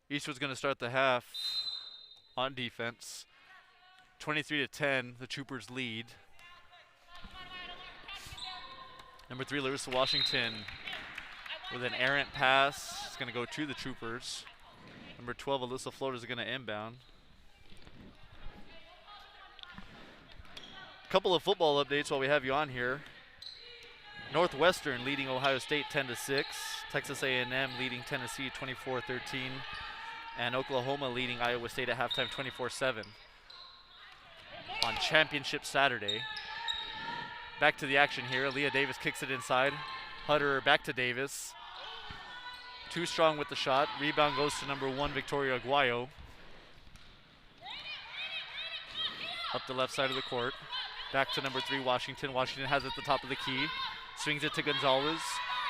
Eastwood's going to start the half on defense. 23-10, the Troopers lead. Number 3, Larissa Washington with an errant pass. It's going to go to the Troopers. Number 12, Alyssa Flores is going to inbound. Couple of football updates while we have you on here. Northwestern leading Ohio State 10-6. Texas A&M leading Tennessee 24-13. And Oklahoma leading Iowa State at halftime 24-7 on Championship Saturday. Back to the action here. Aaliyah Davis kicks it inside. Hutter back to Davis. Too strong with the shot. Rebound goes to number 1, Victoria Aguayo. Up the left side of the court. Back to number 3, Washington. Washington has it at the top of the key. Swings it to Gonzalez.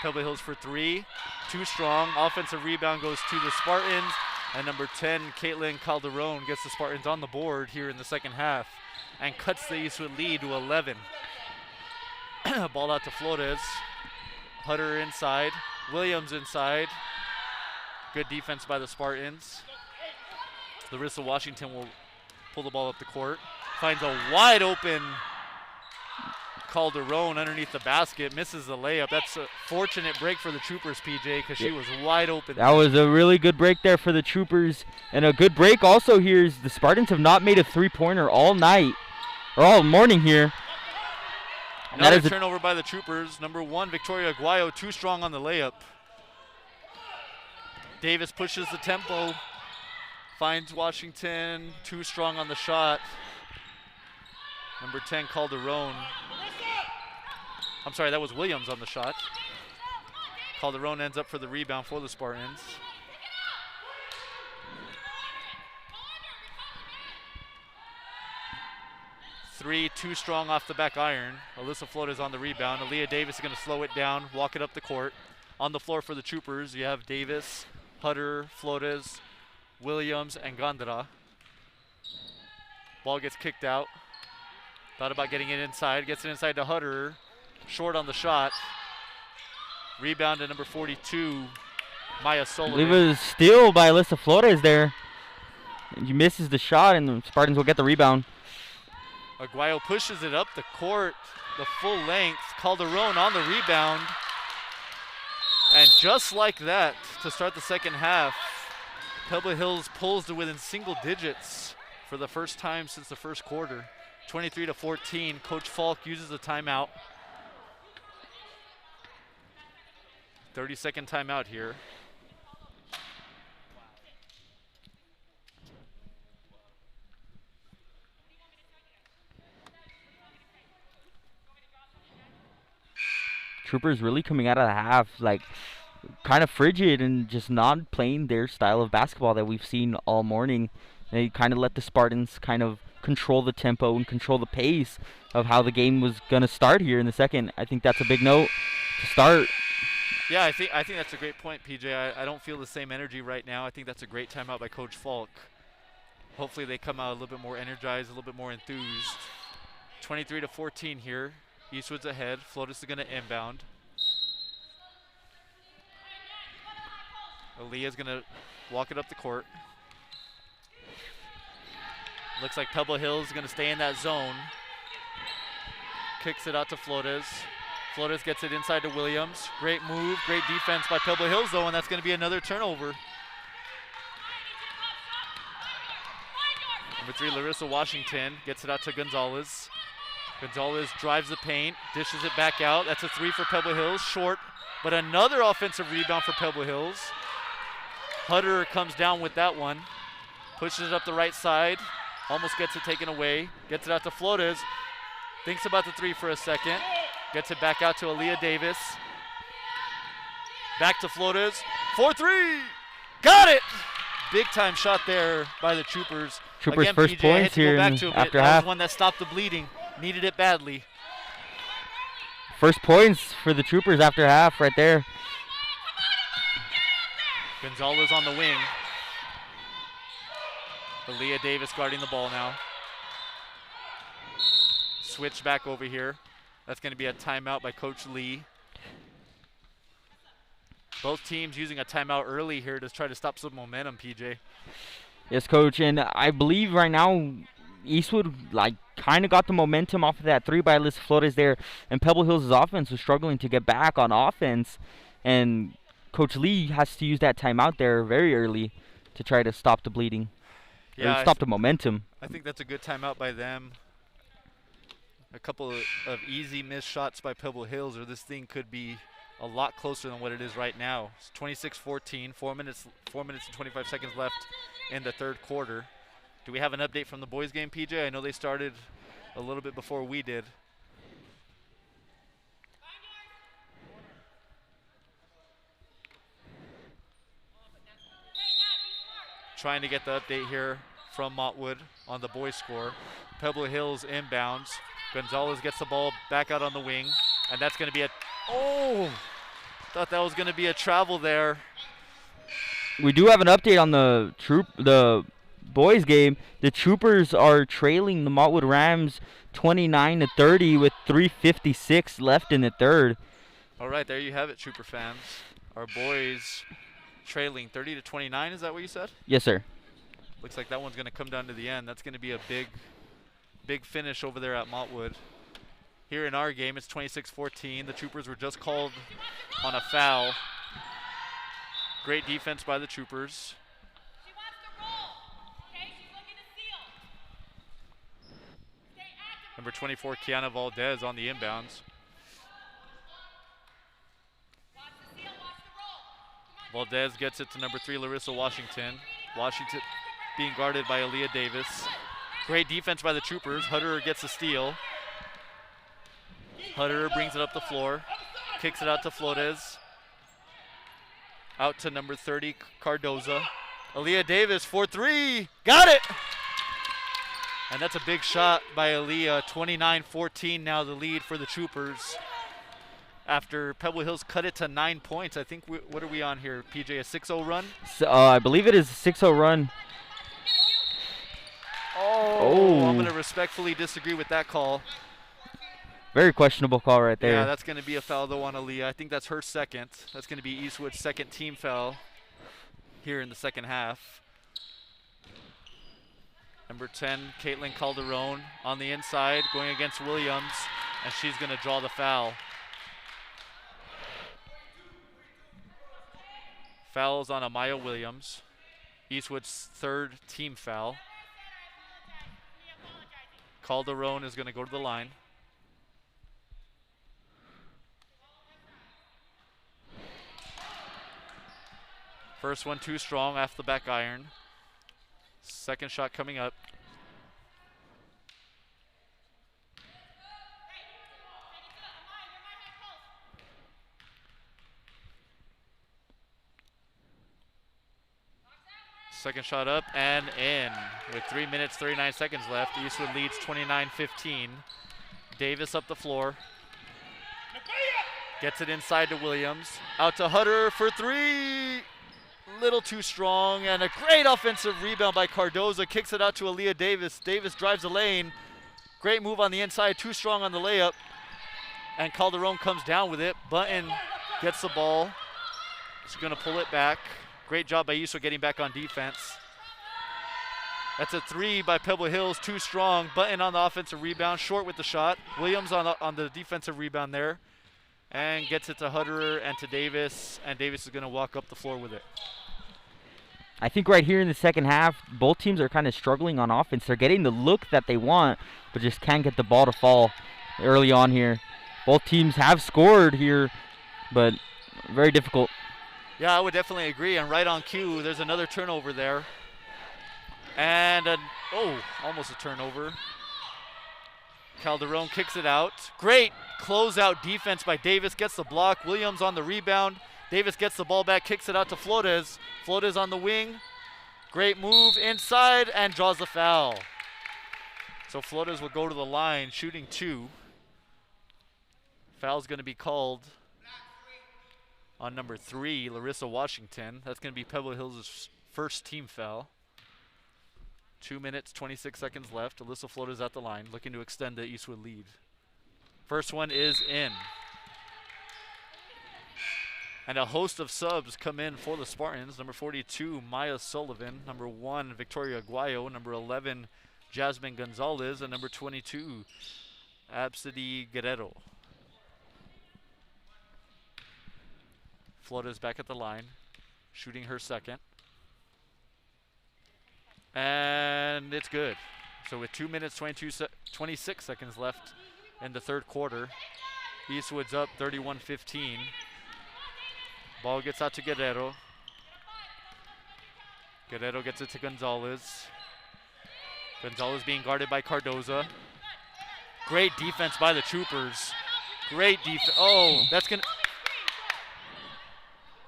Pebble Hills for 3. Too strong. Offensive rebound goes to the Spartans. And number 10, Caitlin Calderon, gets the Spartans on the board here in the second half and cuts the Eastwood lead to 11. Ball out to Flores. Hutter inside. Williams inside. Good defense by the Spartans. Larissa Washington will pull the ball up the court. Finds a wide open Calderon underneath the basket. Misses the layup. That's a fortunate break for the Troopers, PJ, because she was wide open. That was a really good break there for the Troopers. And a good break also here is the Spartans have not made a three-pointer all night, or all morning here. Another turnover by the Troopers. Number 1, Victoria Aguayo, too strong on the layup. Davis pushes the tempo. Finds Washington, too strong on the shot. Number 10, Calderon. I'm sorry, that was Williams on the shot. Calderon ends up for the rebound for the Spartans. Three, too strong off the back iron. Alyssa Flores on the rebound. Aaliyah Davis is going to slow it down, walk it up the court. On the floor for the Troopers, you have Davis, Hutter, Flores, Williams, and Gondra. Ball gets kicked out. Thought about getting it inside. Gets it inside to Hutter. Short on the shot. Rebound to number 42, Maya Sullivan. I believe it was steal by Alyssa Flores there. He misses the shot, and the Spartans will get the rebound. Aguayo pushes it up the court, the full length. Calderon on the rebound. And just like that, to start the second half, Pebble Hills pulls to within single digits for the first time since the first quarter. 23-14, Coach Falk uses a timeout. 30-second timeout here. Troopers really coming out of the half like kind of frigid and just not playing their style of basketball that we've seen all morning. They kind of let the Spartans kind of control the tempo and control the pace of how the game was going to start here in the second. I think that's a big note to start. Yeah, I think that's a great point, PJ. I don't feel the same energy right now. I think that's a great timeout by Coach Falk. Hopefully they come out a little bit more energized, a little bit more enthused. 23-14 here. Eastwood's ahead. Flores is going to inbound. Aaliyah's going to walk it up the court. Looks like Pebble Hills is going to stay in that zone. Kicks it out to Flores. Flores gets it inside to Williams. Great move, great defense by Pebble Hills though, and that's going to be another turnover. Number 3, Larissa Washington gets it out to Gonzalez. Gonzalez drives the paint, dishes it back out. That's a 3 for Pebble Hills, short, but another offensive rebound for Pebble Hills. Hutter comes down with that one, pushes it up the right side, almost gets it taken away, gets it out to Flores, thinks about the 3 for a second, gets it back out to Aaliyah Davis. Back to Flores, 4-3, got it! Big time shot there by the Troopers. Troopers' Again, first PJ, points here after after half. half. That was one that stopped the bleeding, needed it badly. First points for the Troopers after half right there. Gonzalez on the wing. Aaliyah Davis guarding the ball now. switch back over here. That's going to be a timeout by Coach Lee. Both teams using a timeout early here to try to stop some momentum, PJ. Yes, Coach, and I believe right now Eastwood kind of got the momentum off of that 3 by Alyssa Flores there, and Pebble Hills' offense was struggling to get back on offense, and Coach Lee has to use that timeout there very early to try to stop the bleeding, or stop the momentum. I think that's a good timeout by them. A couple of easy missed shots by Pebble Hills, or this thing could be a lot closer than what it is right now. It's 26-14, 4 minutes and 25 seconds left in the third quarter. Do we have an update from the boys game, PJ? I know they started a little bit before we did. Trying to get the update here from Montwood on the boys score. Pebble Hills inbounds. Gonzalez gets the ball back out on the wing, and that's going to be a, thought that was going to be a travel there. We do have an update on the boys game. The Troopers are trailing the Montwood Rams 29-30 with 3:56 left in the third. All right, there you have it, Trooper fans. Our boys trailing 30-29, is that what you said? Yes, sir. Looks like that one's going to come down to the end. That's going to be a big finish over there at Montwood. Here in our game, it's 26-14. The Troopers were just called on a foul. Great defense by the Troopers. She wants to roll. Okay, she's looking to steal. Stay active. Number 24, Kiana Valdez on the inbounds. Watch the steal, watch the roll. Valdez gets it to number 3, Larissa Washington. Washington being guarded by Aaliyah Davis. Great defense by the Troopers. Hutterer gets a steal. Hutterer brings it up the floor. Kicks it out to Flores. Out to number 30, Cardoza. Aaliyah Davis for 3. Got it! And that's a big shot by Aaliyah. 29-14 now the lead for the Troopers. After Pebble Hills cut it to 9 points. I think, what are we on here, PJ, a 6-0 run? So, I believe it is a 6-0 run. Oh, I'm going to respectfully disagree with that call. Very questionable call right there. Yeah, that's going to be a foul though on Aaliyah. I think that's her second. That's going to be Eastwood's second team foul here in the second half. Number 10, Caitlin Calderon on the inside going against Williams, and she's going to draw the foul. Fouls on Amaya Williams. Eastwood's third team foul. Calderon is going to go to the line. First one too strong off the back iron. Second shot coming up. Second shot up and in. With 3 minutes, 39 seconds left, Eastwood leads 29-15. Davis up the floor. Gets it inside to Williams. Out to Hutter for 3. Little too strong, and a great offensive rebound by Cardoza. Kicks it out to Aaliyah Davis. Davis drives the lane. Great move on the inside, too strong on the layup. And Calderon comes down with it. Button gets the ball. She's gonna pull it back. Great job by Eastwood getting back on defense. That's a 3 by Pebble Hills, too strong. Button on the offensive rebound, short with the shot. Williams on the defensive rebound there. And gets it to Hutterer and to Davis, and Davis is gonna walk up the floor with it. I think right here in the second half, both teams are kind of struggling on offense. They're getting the look that they want, but just can't get the ball to fall early on here. Both teams have scored here, but very difficult. Yeah, I would definitely agree, and right on cue, there's another turnover there. And, almost a turnover. Calderon kicks it out. Great closeout defense by Davis, gets the block. Williams on the rebound. Davis gets the ball back, kicks it out to Flores. Flores on the wing. Great move inside and draws the foul. So Flores will go to the line, shooting 2. Foul's going to be called on number 3, Larissa Washington. That's going to be Pebble Hills' first team foul. 2 minutes, 26 seconds left. Alyssa Flota's at the line, looking to extend the Eastwood lead. First one is in. And a host of subs come in for the Spartans. Number 42, Maya Sullivan. Number 1, Victoria Aguayo. Number 11, Jasmine Gonzalez. And number 22, Absidy Guerrero. Flota's back at the line, shooting her second. And it's good. So with 2 minutes, 26 seconds left in the third quarter, Eastwood's up 31-15. Ball gets out to Guerrero. Guerrero gets it to Gonzalez. Gonzalez being guarded by Cardoza. Great defense by the Troopers. Great defense. Oh, that's going to...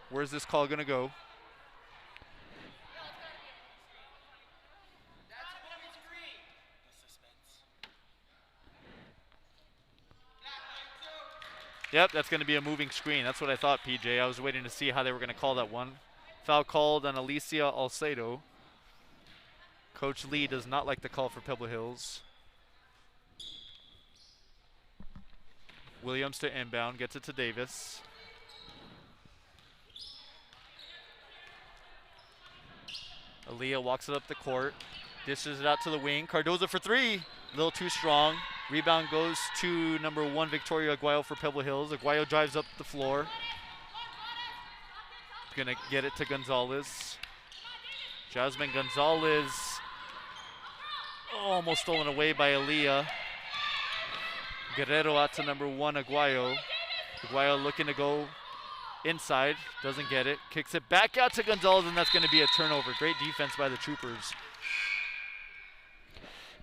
Where's this call going to go? Yep, that's going to be a moving screen. That's what I thought, PJ. I was waiting to see how they were going to call that one. Foul called on Alicia Alcedo. Coach Lee does not like the call for Pebble Hills. Williams to inbound, gets it to Davis. Aaliyah walks it up the court, dishes it out to the wing. Cardoza for three, a little too strong. Rebound goes to number 1, Victoria Aguayo for Pebble Hills. Aguayo drives up the floor. Gonna get it to Gonzalez. Jasmine Gonzalez. Oh, almost stolen away by Aaliyah. Guerrero out to number 1, Aguayo. Aguayo looking to go inside, doesn't get it. Kicks it back out to Gonzalez, and that's gonna be a turnover. Great defense by the Troopers.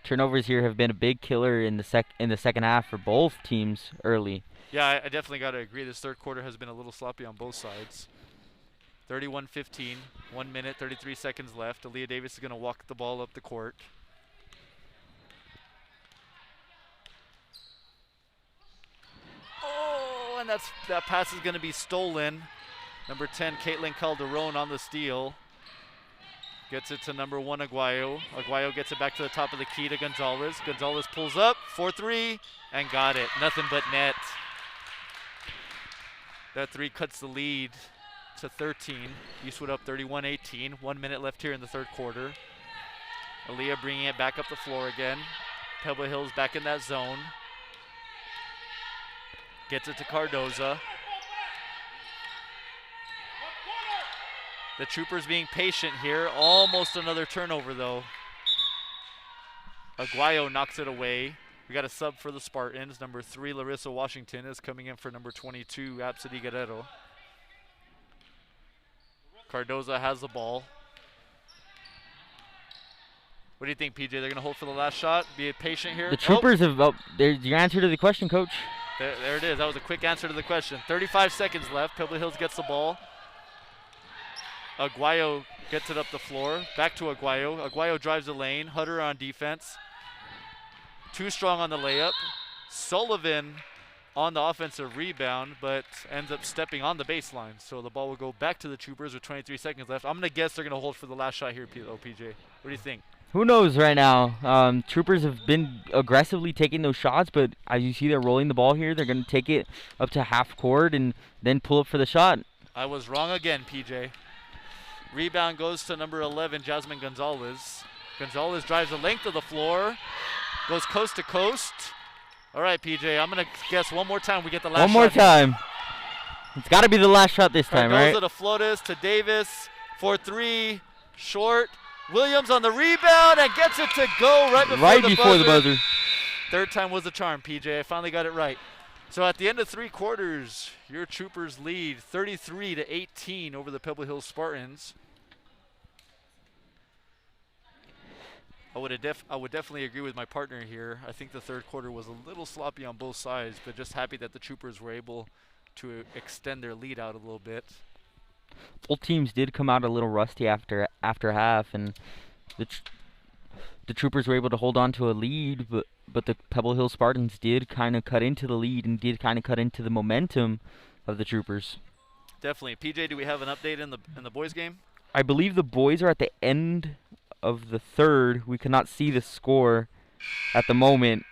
Turnovers here have been a big killer in the second half for both teams early. Yeah, I definitely got to agree. This third quarter has been a little sloppy on both sides. 31-15, 1 minute, 33 seconds left. Aaliyah Davis is going to walk the ball up the court. Oh, and that pass is going to be stolen. Number 10, Caitlin Calderon on the steal. Gets it to number 1, Aguayo. Aguayo gets it back to the top of the key to Gonzalez. Gonzalez pulls up, 4-3, and got it. Nothing but net. That three cuts the lead to 13. Eastwood up 31-18. 1 minute left here in the third quarter. Aaliyah bringing it back up the floor again. Pebble Hills back in that zone. Gets it to Cardoza. The Troopers being patient here. Almost another turnover, though. Aguayo knocks it away. We got a sub for the Spartans. Number 3, Larissa Washington, is coming in for number 22, Absidy Guerrero. Cardoza has the ball. What do you think, PJ? They're going to hold for the last shot? Be patient here? The Troopers have... Oh, there's your answer to the question, Coach. There it is. That was a quick answer to the question. 35 seconds left. Pebble Hills gets the ball. Aguayo gets it up the floor. Back to Aguayo. Aguayo drives the lane. Hutter on defense. Too strong on the layup. Sullivan on the offensive rebound, but ends up stepping on the baseline. So the ball will go back to the Troopers with 23 seconds left. I'm going to guess they're going to hold for the last shot here, though, PJ. What do you think? Who knows right now? Troopers have been aggressively taking those shots, but as you see, they're rolling the ball here. They're going to take it up to half court and then pull up for the shot. I was wrong again, PJ. Rebound goes to number 11, Jasmine Gonzalez. Gonzalez drives the length of the floor, goes coast to coast. All right, PJ, I'm going to guess one more time we get the last shot. One more time. It's got to be the last shot this time, right? Cardoza to Flotas to Davis for 3, short. Williams on the rebound and gets it to go right before the buzzer. Third time was the charm, PJ. I finally got it right. So at the end of 3 quarters, your Troopers lead 33-18 over the Pebble Hills Spartans. I would definitely agree with my partner here. I think the third quarter was a little sloppy on both sides, but just happy that the Troopers were able to extend their lead out a little bit. Both teams did come out a little rusty after half, and the Troopers were able to hold on to a lead, but the Pebble Hill Spartans did kind of cut into the lead and did kind of cut into the momentum of the Troopers. Definitely. PJ, do we have an update in the boys game? I believe the boys are at the end of the third. We cannot see the score at the moment.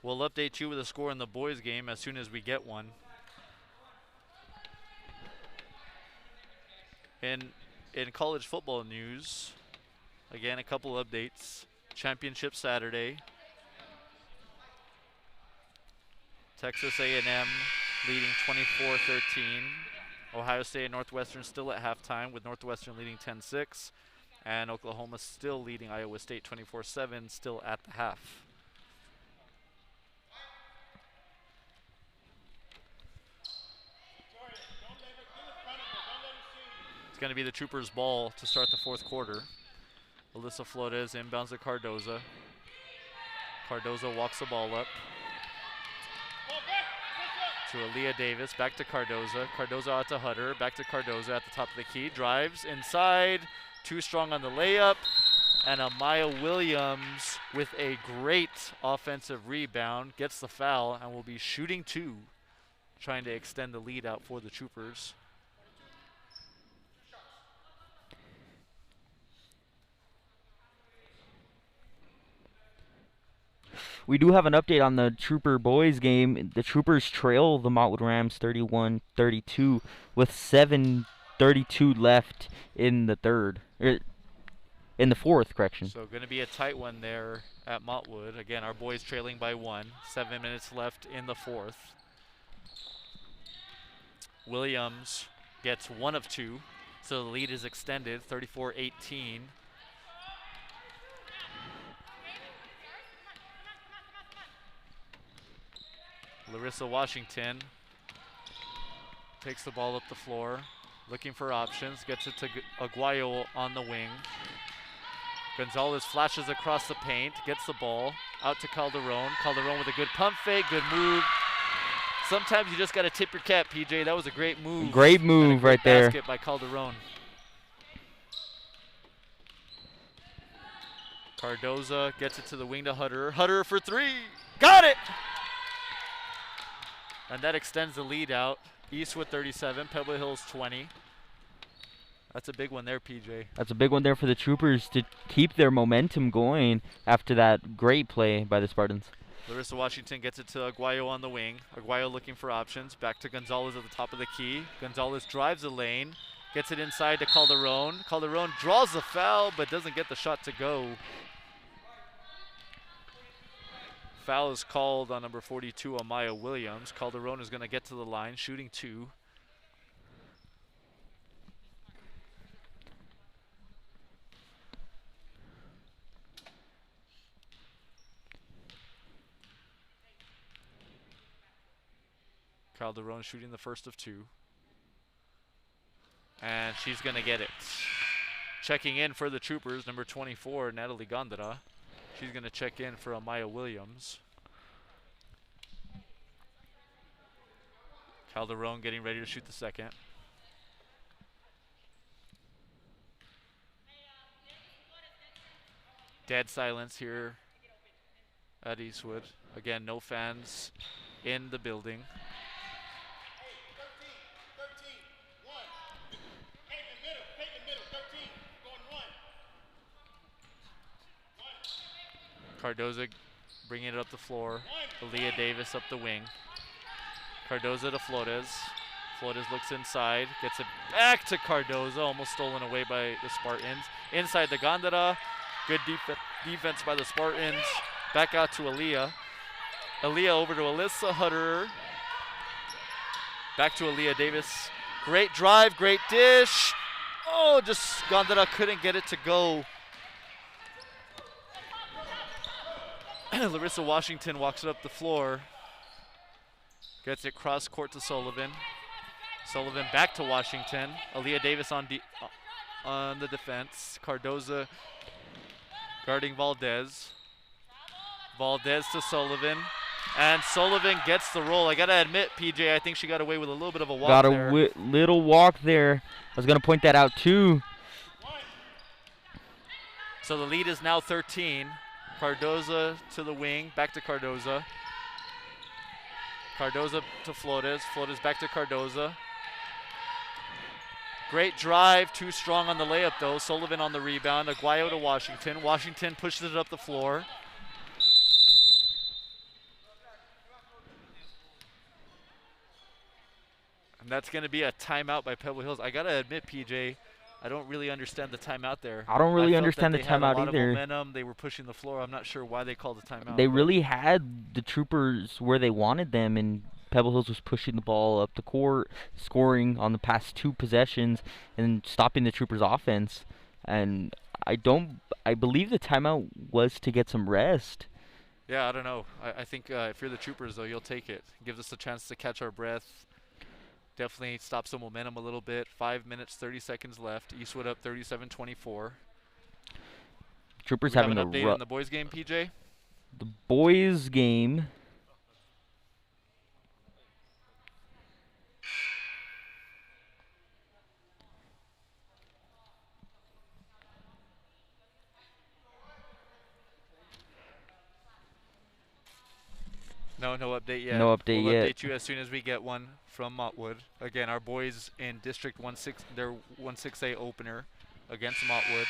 We'll update you with the score in the boys' game as soon as we get one. In college football news, again, a couple updates. Championship Saturday. Texas A&M leading 24-13. Ohio State and Northwestern still at halftime, with Northwestern leading 10-6. And Oklahoma still leading Iowa State 24-7, still at the half. It's going to be the Troopers' ball to start the fourth quarter. Alyssa Flores inbounds to Cardoza. Cardoza walks the ball up to Aaliyah Davis, back to Cardoza. Cardoza out to Hutter, back to Cardoza at the top of the key. Drives inside, too strong on the layup. And Amaya Williams with a great offensive rebound, gets the foul and will be shooting two, trying to extend the lead out for the Troopers. We do have an update on the Trooper boys game. The Troopers trail the Montwood Rams 31-32 with 7:32 left in the third. In the fourth, correction. So going to be a tight one there at Montwood. Again, our boys trailing by 1. 7 minutes left in the fourth. Williams gets 1 of 2, so the lead is extended, 34-18. Larissa Washington takes the ball up the floor, looking for options, gets it to Aguayo on the wing. Gonzalez flashes across the paint, gets the ball out to Calderon. Calderon with a good pump fake, good move. Sometimes you just got to tip your cap, PJ. That was a great move. Great move right there. Basket by Calderon. Cardoza gets it to the wing to Hutter. Hutter for 3. Got it! And that extends the lead out. Eastwood 37, Pebble Hills 20. That's a big one there, PJ. That's a big one there for the Troopers to keep their momentum going after that great play by the Spartans. Larissa Washington gets it to Aguayo on the wing. Aguayo looking for options. Back to Gonzalez at the top of the key. Gonzalez drives the lane. Gets it inside to Calderon. Calderon draws the foul, but doesn't get the shot to go. Foul is called on number 42, Amaya Williams. Calderon is going to get to the line, shooting 2. Calderon shooting the first of 2. And she's going to get it. Checking in for the Troopers, number 24, Natalie Gondara. She's going to check in for Amaya Williams. Calderon getting ready to shoot the second. Dead silence here at Eastwood. Again, no fans in the building. Cardoza bringing it up the floor. Aaliyah Davis up the wing. Cardoza to Flores. Flores looks inside, gets it back to Cardoza, almost stolen away by the Spartans. Inside to Gondara. Good defense by the Spartans. Back out to Aaliyah. Aaliyah over to Alyssa Hutter. Back to Aaliyah Davis. Great drive, great dish. Oh, just Gondara couldn't get it to go. Larissa Washington walks it up the floor. Gets it cross court to Sullivan. Sullivan back to Washington. Aaliyah Davis on the defense. Cardoza guarding Valdez. Valdez to Sullivan. And Sullivan gets the roll. I got to admit, PJ, I think she got away with a little bit of a walk there. Got a little walk there. I was going to point that out too. So the lead is now 13. Cardoza to the wing, back to Cardoza. Cardoza to Flores. Flores back to Cardoza. Great drive, too strong on the layup though. Sullivan on the rebound, Aguayo to Washington. Washington pushes it up the floor. And that's going to be a timeout by Pebble Hills. I got to admit, PJ, I don't really understand the timeout there. I don't really felt understand that the they had timeout a lot either. Of momentum. They were pushing the floor. I'm not sure why they called the timeout. They really had the Troopers where they wanted them, and Pebble Hills was pushing the ball up the court, scoring on the past 2 possessions, and stopping the Troopers' offense. And I believe the timeout was to get some rest. Yeah, I don't know. I think if you're the Troopers, though, you'll take it. Gives us a chance to catch our breath. Definitely stops the momentum a little bit. 5 minutes, 30 seconds left. Eastwood up 37-24. Troopers having having an update a on the boys' game, PJ? the boys' game. No update yet. No update we'll yet. Update you as soon as we get one from Montwood. Again, our boys in District 16, their 1-6A opener against Montwood.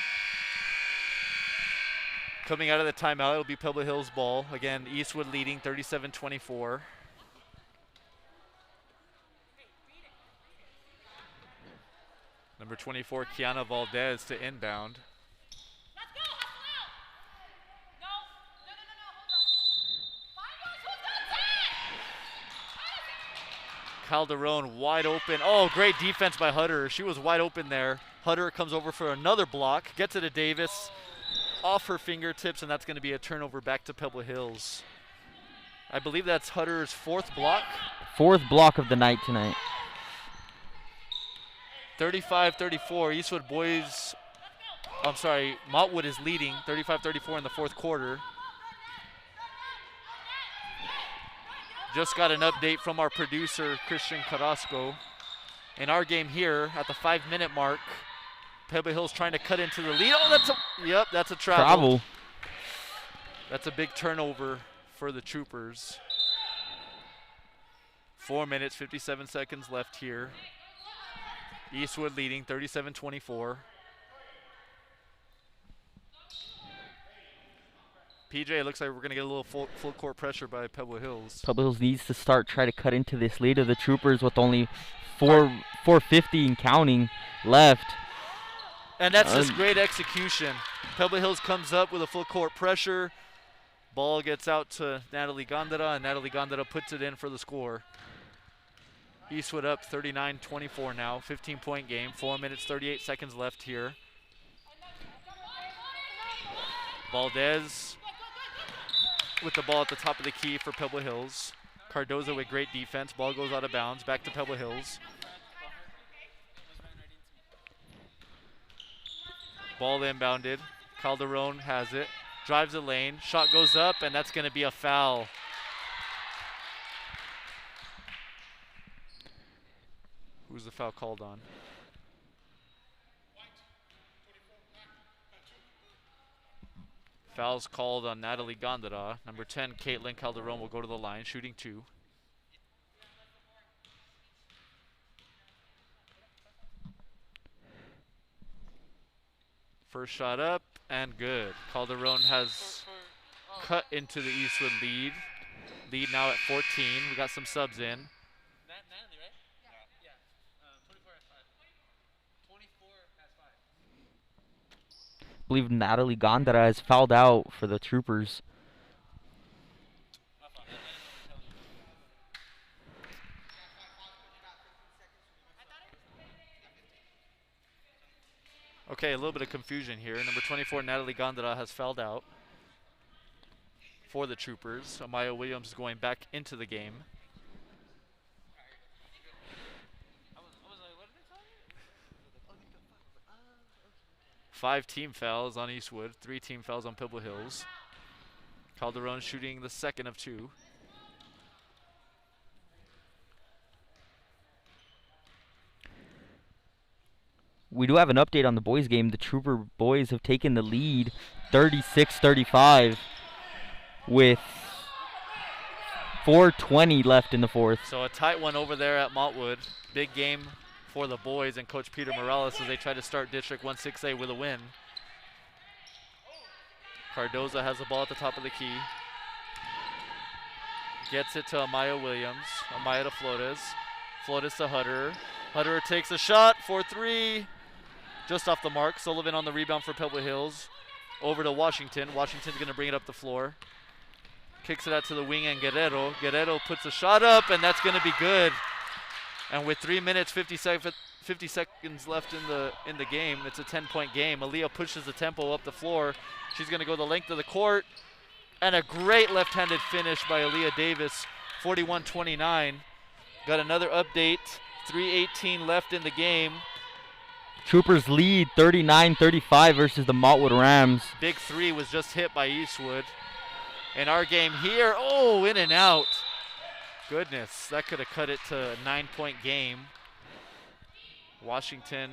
Coming out of the timeout, it'll be Pebble Hills ball. Again, Eastwood leading 37-24. Number 24, Kiana Valdez to inbound. Let's go, hustle out. No, hold on. Calderon wide open. Oh, great defense by Hutter. She was wide open there. Hutter comes over for another block, gets it to Davis, off her fingertips, and that's going to be a turnover back to Pebble Hills. I believe that's Hutter's 4th block. 4th block of the night tonight. 35-34. Eastwood boys, I'm sorry, Montwood is leading 35-34 in the 4th quarter. Just got an update from our producer, Christian Carrasco. In our game here, at the 5-minute mark, Pebble Hills trying to cut into the lead. Oh, that's a travel. That's a big turnover for the Troopers. 4 minutes, 57 seconds left here. Eastwood leading 37-24. PJ, looks like we're going to get a little full court pressure by Pebble Hills. Pebble Hills needs to try to cut into this lead of the Troopers with only 4:50 and counting left. And that's just great execution. Pebble Hills comes up with a full court pressure. Ball gets out to Natalie Gondara, and Natalie Gondara puts it in for the score. Eastwood up 39-24 now, 15-point game, 4 minutes, 38 seconds left here. Valdez with the ball at the top of the key for Pebble Hills. Cardozo with great defense. Ball goes out of bounds, back to Pebble Hills. Ball inbounded. Calderon has it, drives the lane, shot goes up, and that's going to be a foul. Who's the foul called on? Foul's called on Natalie Gondara. Number 10, Caitlin Calderon will go to the line, shooting 2. First shot up and good. Calderon has cut into the Eastwood lead. Lead now at 14. We got some subs in. Natalie, right? Yeah. 24 has 5. 24 has 5. I believe Natalie Gondara has fouled out for the Troopers. Okay, a little bit of confusion here. Number 24, Natalie Gondara, has fouled out for the Troopers. Amaya Williams is going back into the game. I was like, what did they tell you? 5 team fouls on Eastwood, 3 team fouls on Pebble Hills. Calderon shooting the second of 2. We do have an update on the boys' game. The Trooper boys have taken the lead 36-35 with 4:20 left in the 4th. So a tight one over there at Montwood. Big game for the boys and Coach Peter Morales as they try to start District 1-6A with a win. Cardoza has the ball at the top of the key. Gets it to Amaya Williams. Amaya to Flores. Flores to Hutter. Hutter takes a shot for 3. Just off the mark. Sullivan on the rebound for Pebble Hills. Over to Washington. Washington's going to bring it up the floor. Kicks it out to the wing and Guerrero. Guerrero puts a shot up, and that's going to be good. And with 3 minutes, 50 seconds left in the game, it's a 10-point game. Aaliyah pushes the tempo up the floor. She's going to go the length of the court. And a great left-handed finish by Aaliyah Davis, 41-29. Got another update, 3:18 left in the game. Troopers lead 39-35 versus the Montwood Rams. Big 3 was just hit by Eastwood. In our game here, oh, in and out. Goodness, that could have cut it to a 9-point game. Washington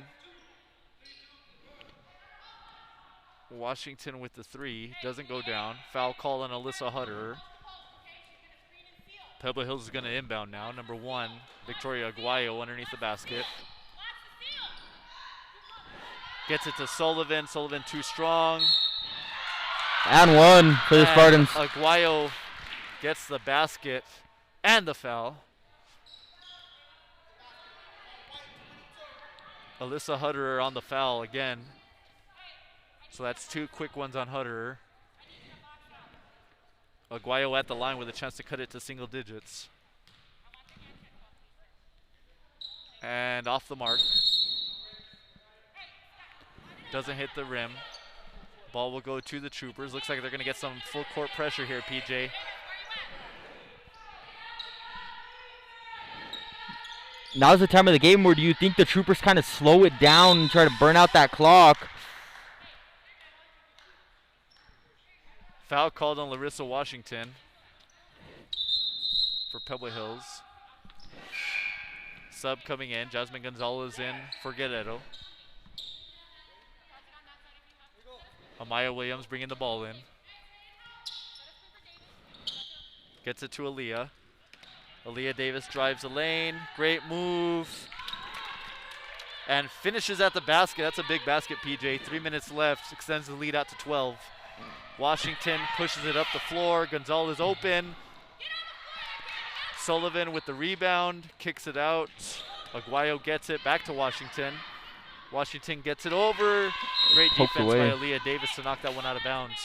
with the 3, doesn't go down. Foul call on Alyssa Hutter. Pebble Hills is going to inbound now. Number 1, Victoria Aguayo underneath the basket. Gets it to Sullivan. Sullivan too strong. And 1 for the Spartans. Aguayo gets the basket and the foul. Alyssa Hutter on the foul again. So that's 2 quick ones on Hutter. Aguayo at the line with a chance to cut it to single digits. And off the mark. Doesn't hit the rim. Ball will go to the Troopers. Looks like they're going to get some full court pressure here, PJ. Now's the time of the game where do you think the Troopers kind of slow it down and try to burn out that clock? Foul called on Larissa Washington for Pebble Hills. Sub coming in. Jasmine Gonzalez in for Guerrero. Amaya Williams bringing the ball in. Gets it to Aaliyah. Aaliyah Davis drives the lane. Great move. And finishes at the basket. That's a big basket, PJ. 3 minutes left. Extends the lead out to 12. Washington pushes it up the floor. Gonzalez open. Sullivan with the rebound. Kicks it out. Aguayo gets it back to Washington. Washington gets it over. Great Poked defense away by Aaliyah Davis to knock that one out of bounds.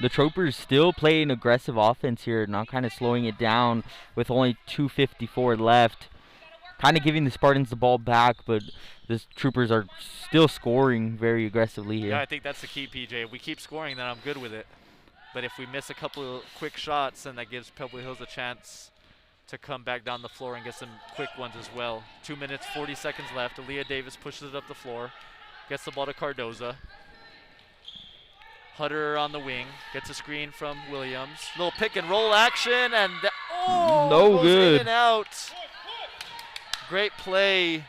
The Troopers still playing aggressive offense here, not kind of slowing it down with only 2:54 left. Kind of giving the Spartans the ball back, but the Troopers are still scoring very aggressively here. Yeah, I think that's the key, PJ. If we keep scoring, then I'm good with it. But if we miss a couple of quick shots, then that gives Pebble Hills a chance to come back down the floor and get some quick ones as well. 2 minutes, 40 seconds left. Aaliyah Davis pushes it up the floor. Gets the ball to Cardoza. Hutter on the wing. Gets a screen from Williams. Little pick and roll action, and no goes good. in and out. Great play.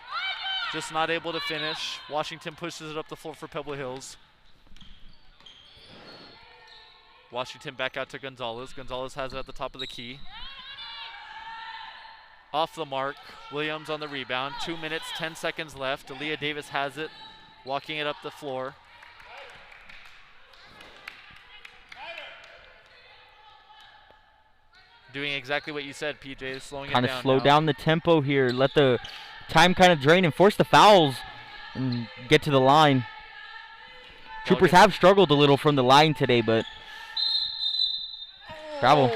Just not able to finish. Washington pushes it up the floor for Pebble Hills. Washington back out to Gonzalez. Gonzalez has it at the top of the key. Off the mark. Williams on the rebound. 2 minutes, 10 seconds left. Aaliyah Davis has it. Walking it up the floor. Doing exactly what you said, PJ. Slowing it down. Kind of slow now. down the tempo here. Let the time kind of drain and force the fouls and get to the line. Troopers have struggled a little from the line today, but travel.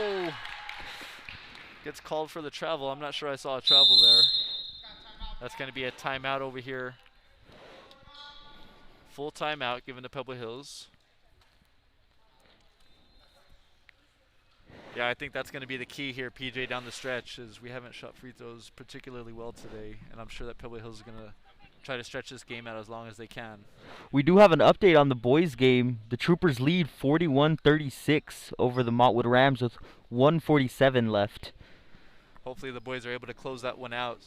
Gets called for the travel. I'm not sure I saw a travel there. That's going to be a timeout over here. Full timeout given to Pebble Hills. Yeah, I think that's going to be the key here, PJ, down the stretch, is we haven't shot free throws particularly well today, and I'm sure that Pebble Hills is going to try to stretch this game out as long as they can. We do have an update on the boys' game. The Troopers lead 41-36 over the Montwood Rams with 1:47 left. Hopefully the boys are able to close that one out.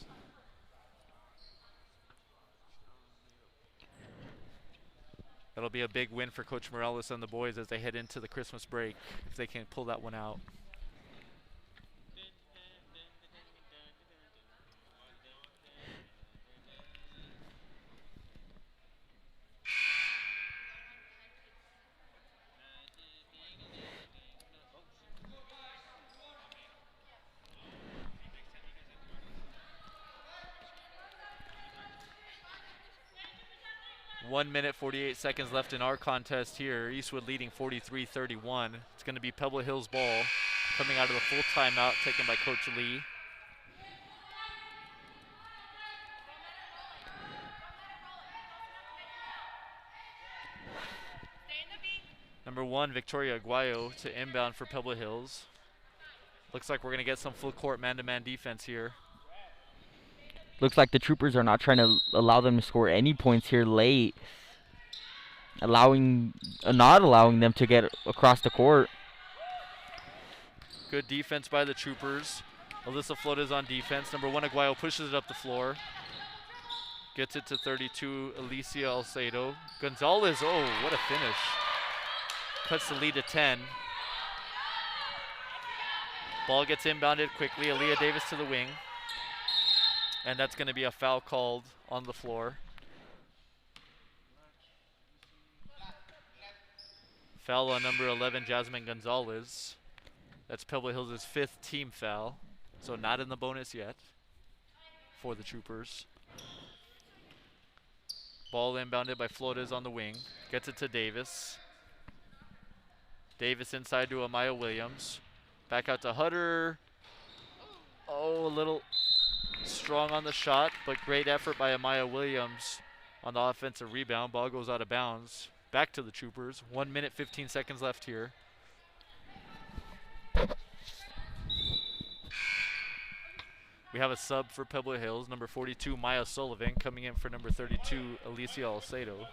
That'll be a big win for Coach Morales and the boys as they head into the Christmas break, if they can pull that one out. 1 minute 48 seconds left in our contest here. Eastwood leading 43-31. It's going to be Pebble Hills ball coming out of the full timeout taken by Coach Lee. Number 1, Victoria Aguayo to inbound for Pebble Hills. Looks like we're going to get some full court man-to-man defense here. Looks like the Troopers are not trying to allow them to score any points here late. Not allowing them to get across the court. Good defense by the Troopers. Alyssa Flores on defense. Number 1, Aguayo pushes it up the floor. Gets it to 32, Alicia Alcedo. Gonzalez, oh, what a finish. Cuts the lead to 10. Ball gets inbounded quickly. Aaliyah Davis to the wing. And that's going to be a foul called on the floor. Foul on number 11, Jasmine Gonzalez. That's Pebble Hills' 5th team foul. So not in the bonus yet for the Troopers. Ball inbounded by Flores on the wing. Gets it to Davis. Davis inside to Amaya Williams. Back out to Hutter. Oh, a little strong on the shot, but great effort by Amaya Williams on the offensive rebound. Ball goes out of bounds. Back to the Troopers. 1 minute, 15 seconds left here. We have a sub for Pebble Hills. Number 42, Maya Sullivan, coming in for number 32, Alicia Alcedo.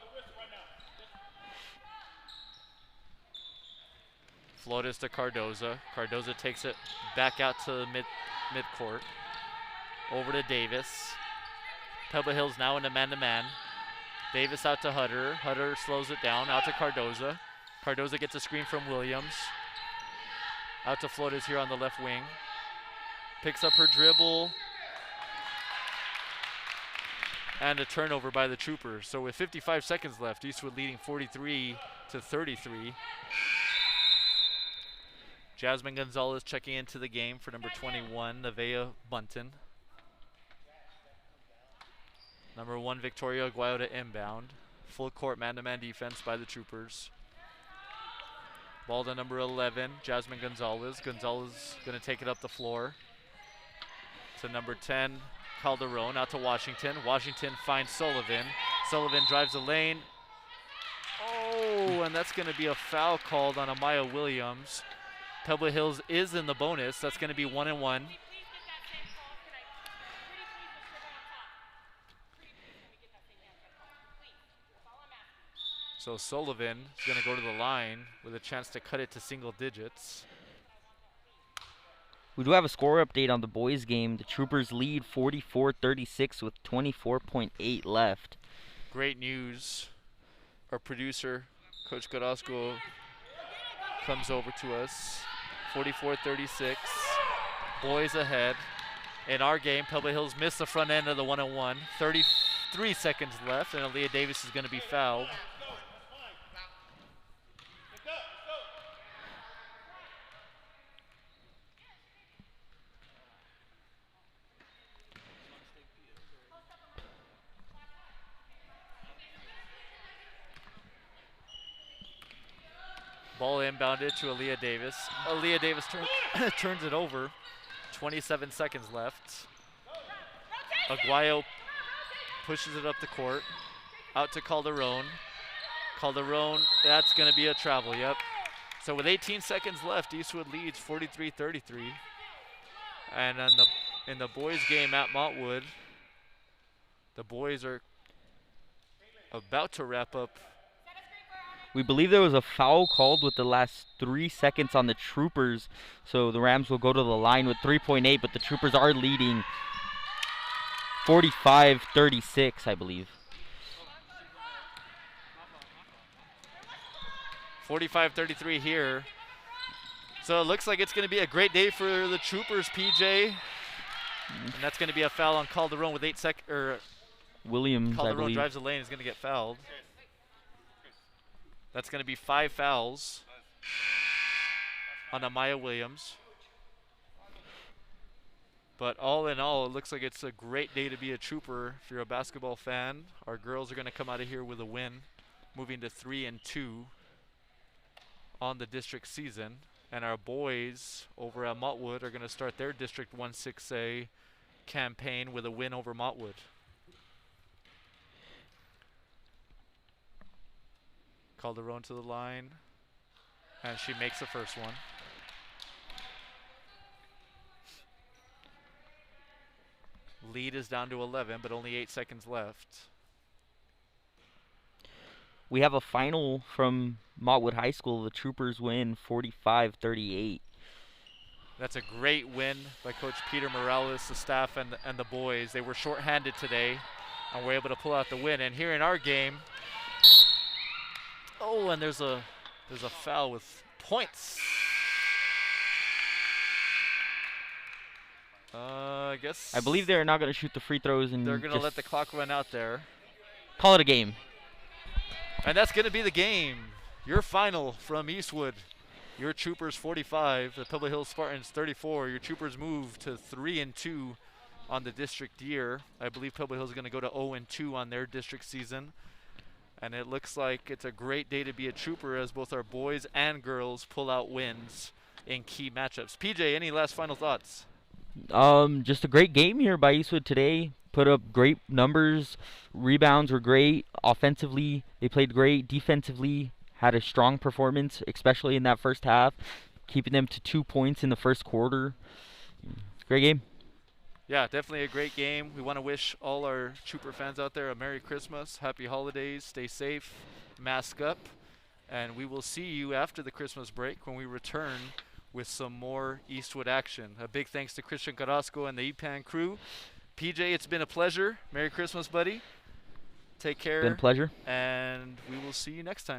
Flores to Cardoza. Cardoza takes it back out to midcourt. Over to Davis. Pebble Hills now in a man-to-man. Davis out to Hutter. Hutter slows it down. Out to Cardoza. Cardoza gets a screen from Williams. Out to Flores here on the left wing. Picks up her dribble. And a turnover by the Troopers. So with 55 seconds left, Eastwood leading 43-33. Jasmine Gonzalez checking into the game for number 21, Nevaeh Bunton. Number 1, Victoria Aguayo to inbound. Full court man-to-man defense by the Troopers. Ball to number 11, Jasmine Gonzalez. Gonzalez going to take it up the floor to number 10, Calderon. Out to Washington. Washington finds Sullivan. Sullivan drives the lane. Oh, and that's going to be a foul called on Amaya Williams. Pebble Hills is in the bonus. That's going to be 1-1. So Sullivan is going to go to the line with a chance to cut it to single digits. We do have a score update on the boys game. The Troopers lead 44-36 with 24.8 left. Great news. Our producer, Coach Carrasco, comes over to us. 44-36. Boys ahead. In our game, Pebble Hills missed the front end of the 1-on-1. 33 seconds left, and Aaliyah Davis is going to be fouled. Ball inbounded to Aaliyah Davis. Aaliyah Davis turns it over. 27 seconds left. Aguayo pushes it up the court. Out to Calderon. Calderon, that's going to be a travel, yep. So with 18 seconds left, Eastwood leads 43-33. And in the boys' game at Montwood, the boys are about to wrap up. We believe there was a foul called with the last 3 seconds on the Troopers. So the Rams will go to the line with 3.8, but the Troopers are leading 45-36, I believe. 45-33 here. So it looks like it's going to be a great day for the Troopers, PJ. And that's going to be a foul on Calderon with 8 seconds. Williams, I Calderon believe. drives the lane, is going to get fouled. That's going to be 5 fouls on Amaya Williams. But all in all, it looks like it's a great day to be a Trooper if you're a basketball fan. Our girls are going to come out of here with a win, moving to 3-2 on the district season. And our boys over at Mottwood are going to start their District 1-6A campaign with a win over Mottwood. Calderon to the line, and she makes the first one. Lead is down to 11, but only 8 seconds left. We have a final from Mottwood High School. The Troopers win 45-38. That's a great win by Coach Peter Morales, the staff, and the boys. They were shorthanded today and were able to pull out the win. And here in our game, oh, and there's a foul with points. I guess I believe they're not going to shoot the free throws and they're going to let the clock run out there. call it a game. And that's going to be the game. Your final from Eastwood. Your Troopers 45, the Pebble Hills Spartans 34. Your Troopers move to 3-2 on the district year. I believe Pebble Hills is going to go to 0-2 on their district season. And it looks like it's a great day to be a Trooper as both our boys and girls pull out wins in key matchups. PJ, any last final thoughts? Just a great game here by Eastwood today. Put up great numbers. Rebounds were great. Offensively, they played great. Defensively, had a strong performance, especially in that first half, keeping them to 2 points in the first quarter. Great game. Yeah, definitely a great game. We want to wish all our Trooper fans out there a Merry Christmas, Happy Holidays, stay safe, mask up, and we will see you after the Christmas break when we return with some more Eastwood action. A big thanks to Christian Carrasco and the EPAN crew. PJ, it's been a pleasure. Merry Christmas, buddy. Take care. Been a pleasure. And we will see you next time.